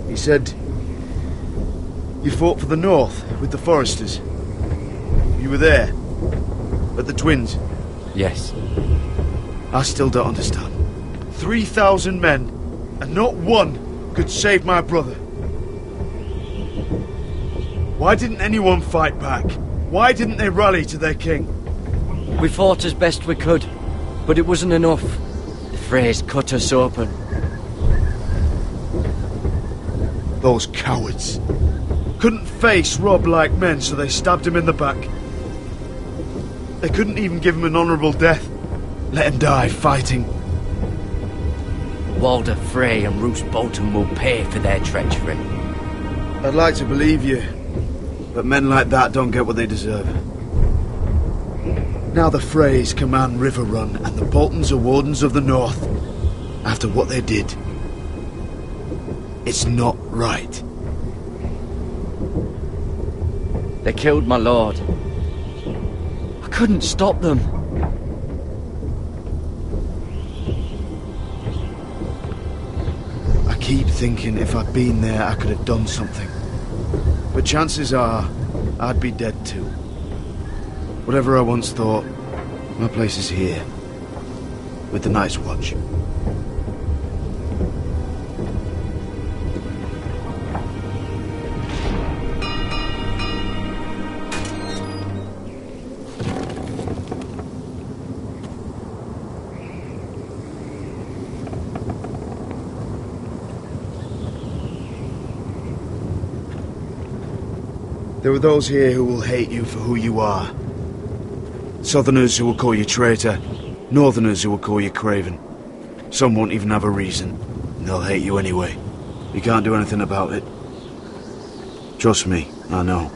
He said you fought for the North with the Foresters. You were there, at the Twins. Yes. I still don't understand. 3,000 men, and not one could save my brother. Why didn't anyone fight back? Why didn't they rally to their king? We fought as best we could, but it wasn't enough. The Freys cut us open. Those cowards. Couldn't face Rob like men, so they stabbed him in the back. They couldn't even give him an honourable death. Let him die fighting. Walder Frey and Roose Bolton will pay for their treachery. I'd like to believe you, but men like that don't get what they deserve. Now the Freys command River Run, and the Boltons are Wardens of the North. After what they did. It's not right. They killed my lord. I couldn't stop them. I keep thinking if I'd been there, I could have done something. But chances are, I'd be dead too. Whatever I once thought, my place is here. With the Night's Watch. There are those here who will hate you for who you are. Southerners who will call you traitor, Northerners who will call you craven. Some won't even have a reason, and they'll hate you anyway. You can't do anything about it. Trust me, I know.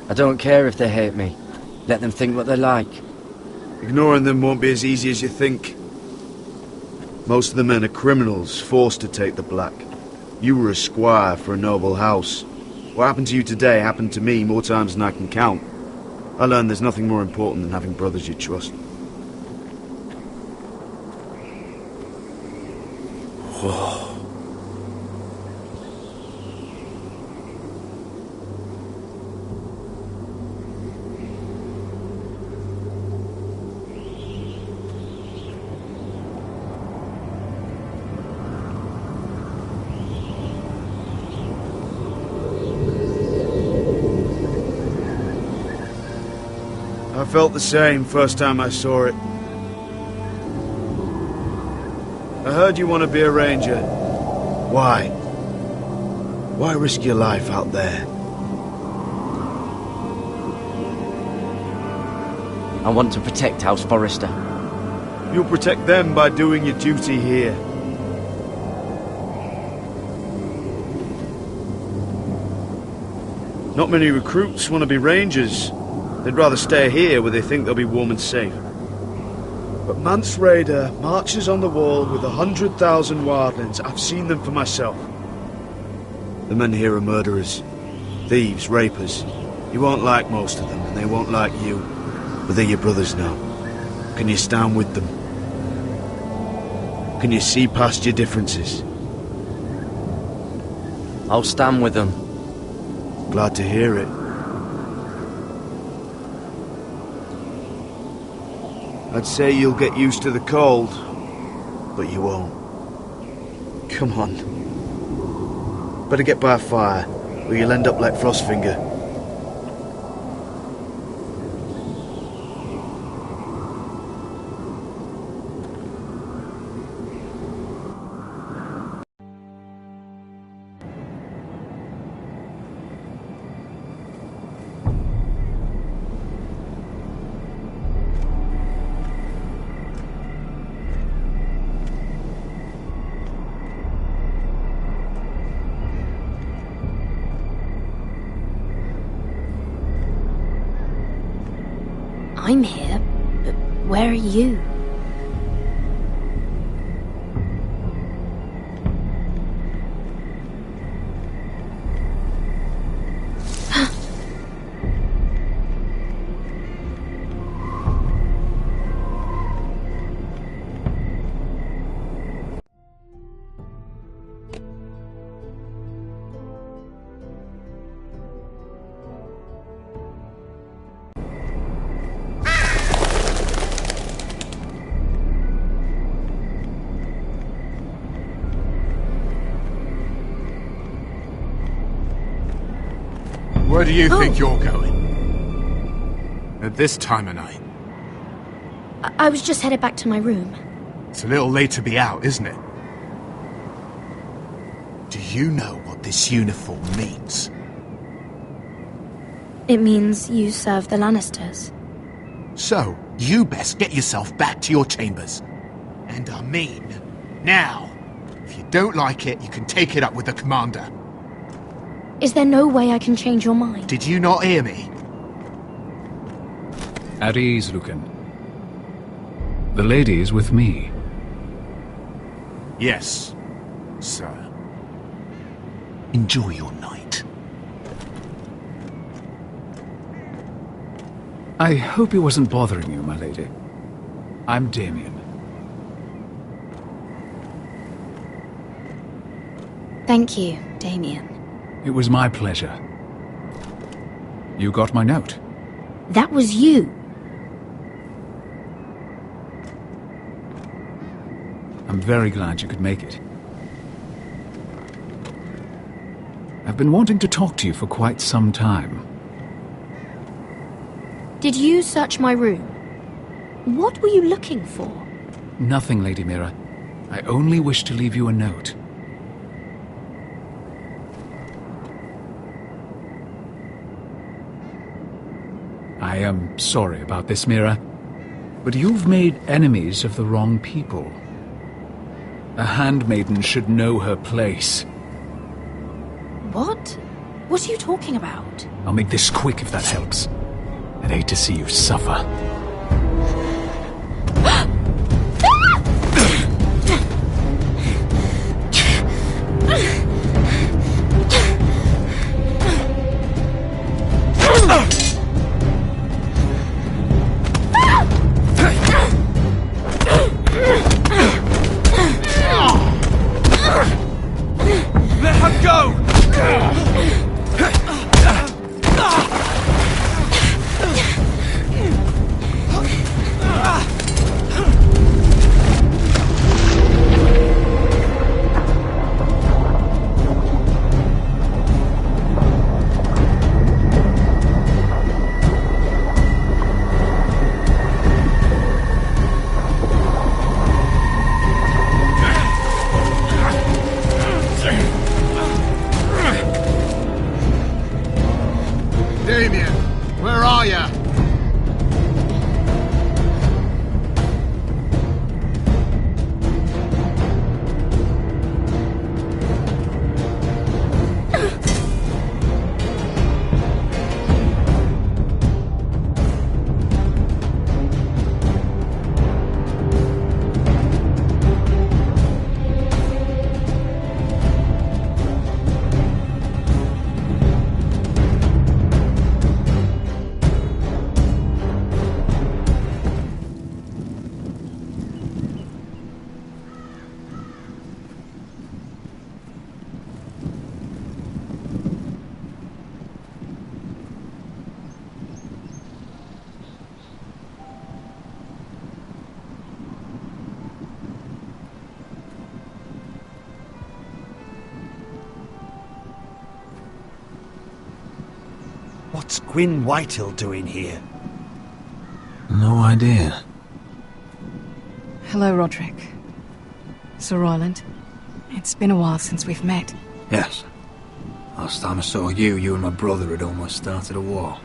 I don't care if they hate me. Let them think what they like. Ignoring them won't be as easy as you think. Most of the men are criminals, forced to take the black. You were a squire for a noble house. What happened to you today happened to me more times than I can count. I learned there's nothing more important than having brothers you trust. Whoa. I felt the same first time I saw it. I heard you want to be a ranger. Why? Why risk your life out there? I want to protect House Forrester. You'll protect them by doing your duty here. Not many recruits want to be rangers. They'd rather stay here where they think they'll be warm and safe. But Mance Raider marches on the wall with 100,000 wildlings. I've seen them for myself. The men here are murderers, thieves, rapers. You won't like most of them, and they won't like you. But they're your brothers now. Can you stand with them? Can you see past your differences? I'll stand with them. Glad to hear it. I'd say you'll get used to the cold, but you won't. Come on. Better get by a fire, or you'll end up like Frostfinger. I'm here, but where are you? Where do you think you're going? At this time of night? I was just headed back to my room. It's a little late to be out, isn't it? Do you know what this uniform means? It means you serve the Lannisters. So, you best get yourself back to your chambers. And I mean, now. If you don't like it, you can take it up with the commander. Is there no way I can change your mind? Did you not hear me? At ease, Lucan. The lady is with me. Yes, sir. Enjoy your night. I hope he wasn't bothering you, my lady. I'm Damien. Thank you, Damien. It was my pleasure. You got my note. That was you. I'm very glad you could make it. I've been wanting to talk to you for quite some time. Did you search my room? What were you looking for? Nothing, Lady Mira. I only wish to leave you a note. I am sorry about this, Mira, but you've made enemies of the wrong people. A handmaiden should know her place. What? What are you talking about? I'll make this quick if that helps. I'd hate to see you suffer. Let her go! Damien, where are ya? What's Gwyn Whitehill doing here? No idea. Hello, Roderick. Sir Royland. It's been a while since we've met. Yes. Last time I saw you, you and my brother had almost started a war.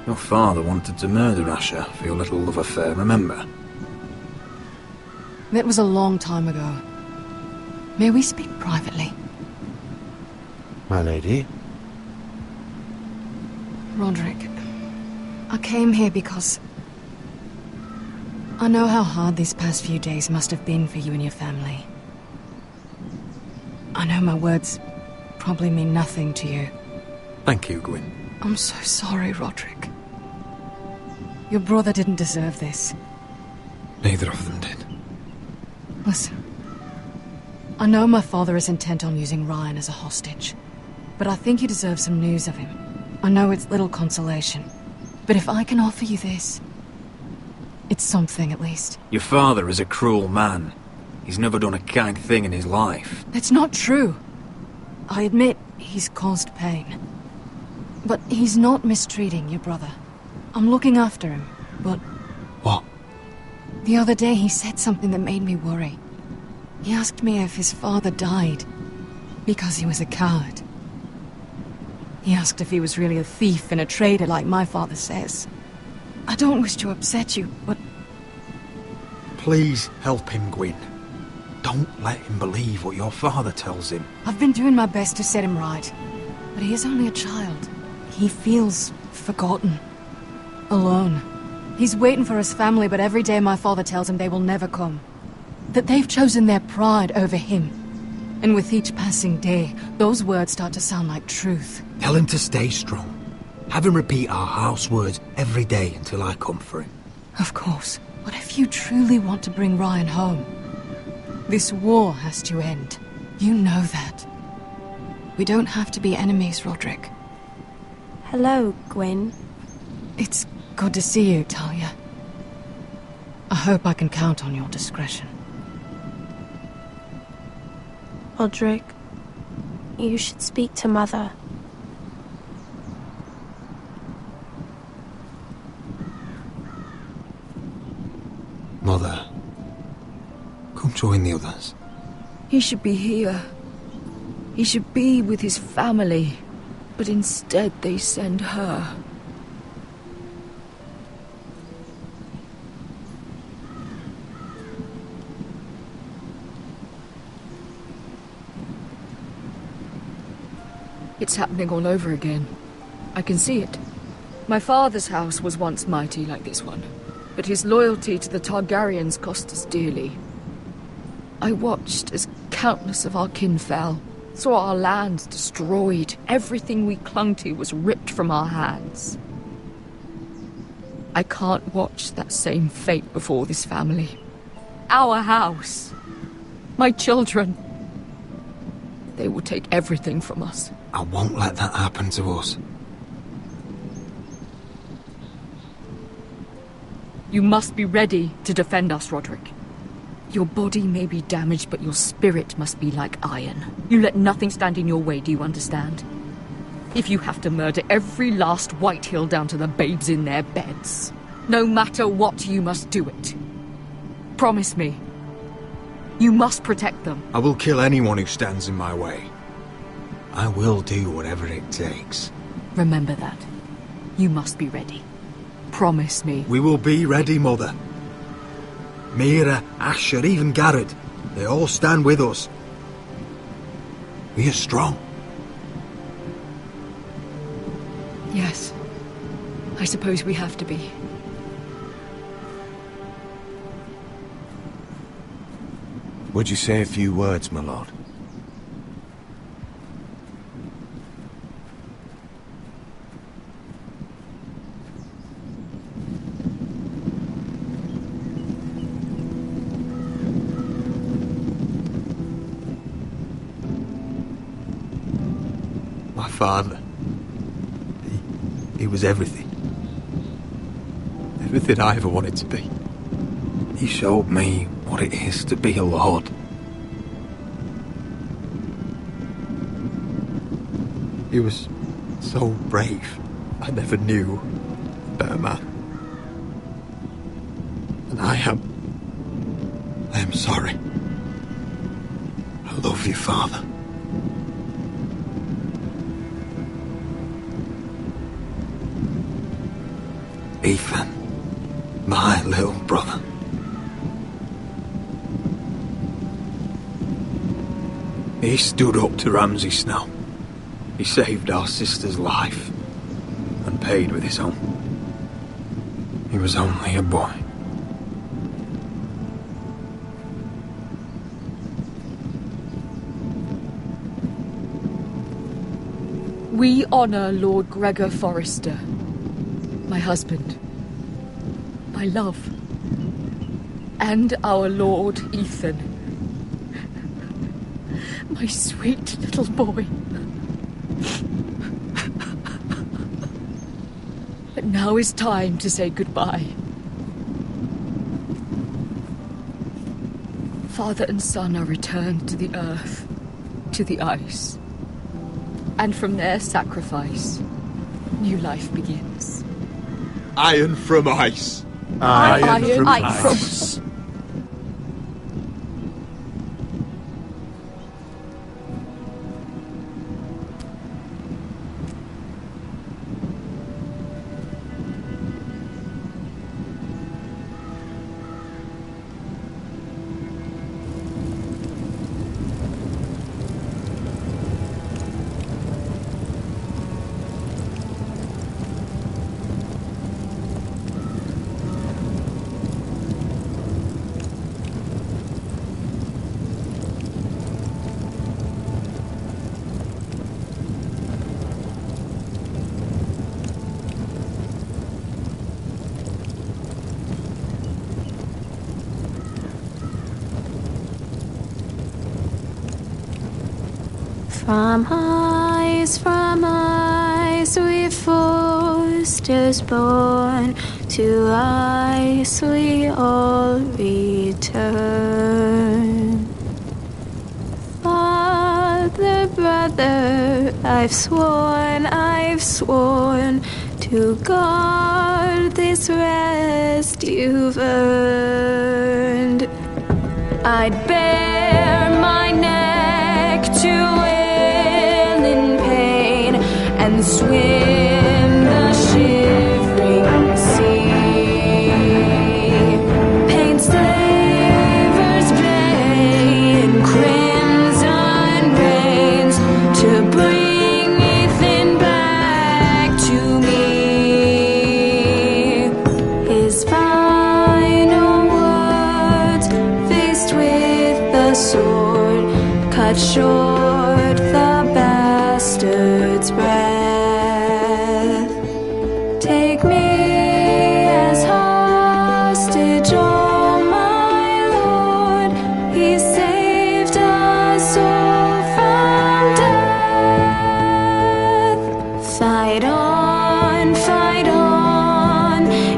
Your father wanted to murder Asher for your little love affair, remember? That was a long time ago. May we speak privately? My lady? Roderick, I came here because I know how hard these past few days must have been for you and your family. I know my words probably mean nothing to you. Thank you, Gwyn. I'm so sorry, Roderick. Your brother didn't deserve this. Neither of them did. Listen, I know my father is intent on using Ryan as a hostage, but I think you deserve some news of him. I know it's little consolation, but if I can offer you this, it's something at least. Your father is a cruel man. He's never done a kind thing in his life. That's not true. I admit he's caused pain. But he's not mistreating your brother. I'm looking after him, but... What? The other day he said something that made me worry. He asked me if his father died because he was a coward. He asked if he was really a thief and a traitor like my father says. I don't wish to upset you, but... Please help him, Gwyn. Don't let him believe what your father tells him. I've been doing my best to set him right. But he is only a child. He feels forgotten. Alone. He's waiting for his family, but every day my father tells him they will never come. That they've chosen their pride over him. And with each passing day, those words start to sound like truth. Tell him to stay strong. Have him repeat our house words every day until I come for him. Of course. But if you truly want to bring Ryan home, this war has to end. You know that. We don't have to be enemies, Roderick. Hello, Gwyn. It's good to see you, Talia. I hope I can count on your discretion. Roderick, you should speak to Mother. Mother, come join the others. He should be here. He should be with his family. But instead they send her. It's happening all over again. I can see it. My father's house was once mighty like this one, but his loyalty to the Targaryens cost us dearly. I watched as countless of our kin fell, saw our lands destroyed, everything we clung to was ripped from our hands. I can't watch that same fate before this family. Our house. My children. They will take everything from us. I won't let that happen to us. You must be ready to defend us, Roderick. Your body may be damaged, but your spirit must be like iron. You let nothing stand in your way, do you understand? If you have to murder every last Whitehill down to the babes in their beds, no matter what, you must do it. Promise me. You must protect them. I will kill anyone who stands in my way. I will do whatever it takes. Remember that. You must be ready. Promise me. We will be ready, Mother. Mira, Asher, even Garrett, they all stand with us. We are strong. Yes. I suppose we have to be. Would you say a few words, my lord? My father. He was everything. Everything I ever wanted to be. He showed me what it is to be a lord. He was so brave. I never knew a better man. And I am sorry. I love you, Father. Ethan, my little brother. He stood up to Ramsay Snow. He saved our sister's life and paid with his own. He was only a boy. We honor Lord Gregor Forrester, my husband, my love, and our Lord Ethan, my sweet little boy. But now is time to say goodbye. Father and son are returned to the earth, to the ice. And from their sacrifice, new life begins. Iron from ice. Iron from ice. From ice, we foresters born, to ice we all return. Father, brother, I've sworn to guard this rest you've earned. I'd bare my neck to wail in pain and swim the shivering sea. Paint slavers play in crimson rains to bring Ethan back to me. His final words, faced with the sword, cut short the bastard's breath. Take me as hostage, oh my lord. He saved us all from death. Fight on,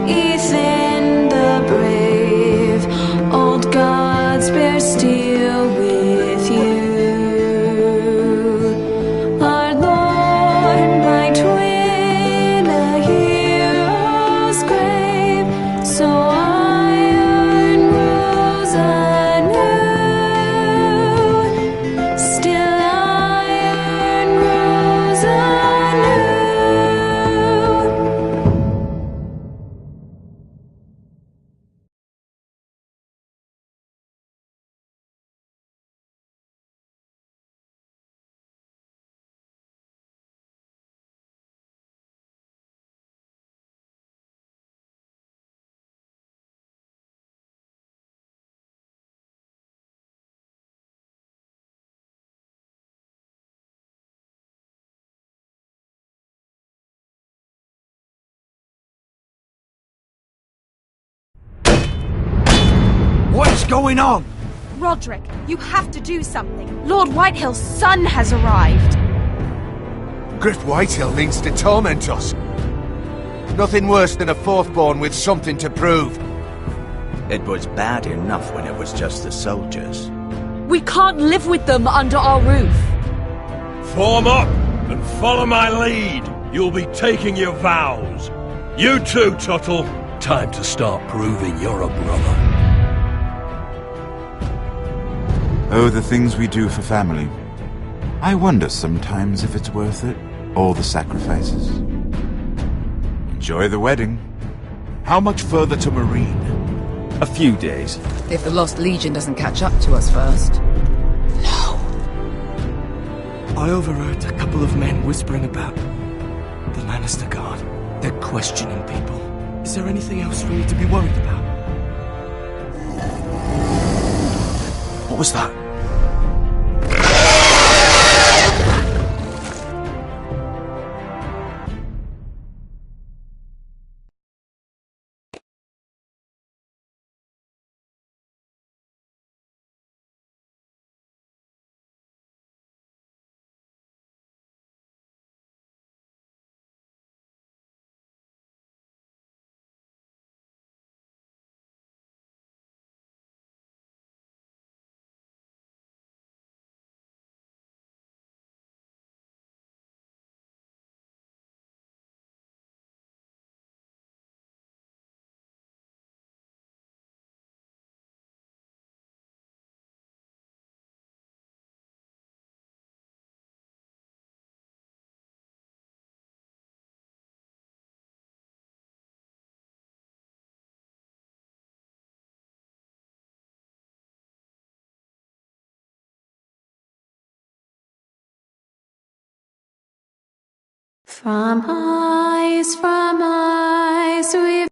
Ethan the brave. Old gods bear steel with you. Our Lord might win a hero's grave, so iron rules anew. Still iron rules anew. What's going on? Roderick, you have to do something. Lord Whitehill's son has arrived. Griff Whitehill means to torment us. Nothing worse than a fourth-born with something to prove. It was bad enough when it was just the soldiers. We can't live with them under our roof. Form up and follow my lead. You'll be taking your vows. You too, Tuttle. Time to start proving you're a brother. Oh, the things we do for family. I wonder sometimes if it's worth it, all the sacrifices. Enjoy the wedding. How much further to Marine? A few days. If the Lost Legion doesn't catch up to us first. I overheard a couple of men whispering about the Lannister Guard. They're questioning people. Is there anything else we need to be worried about? What was that? From ice, we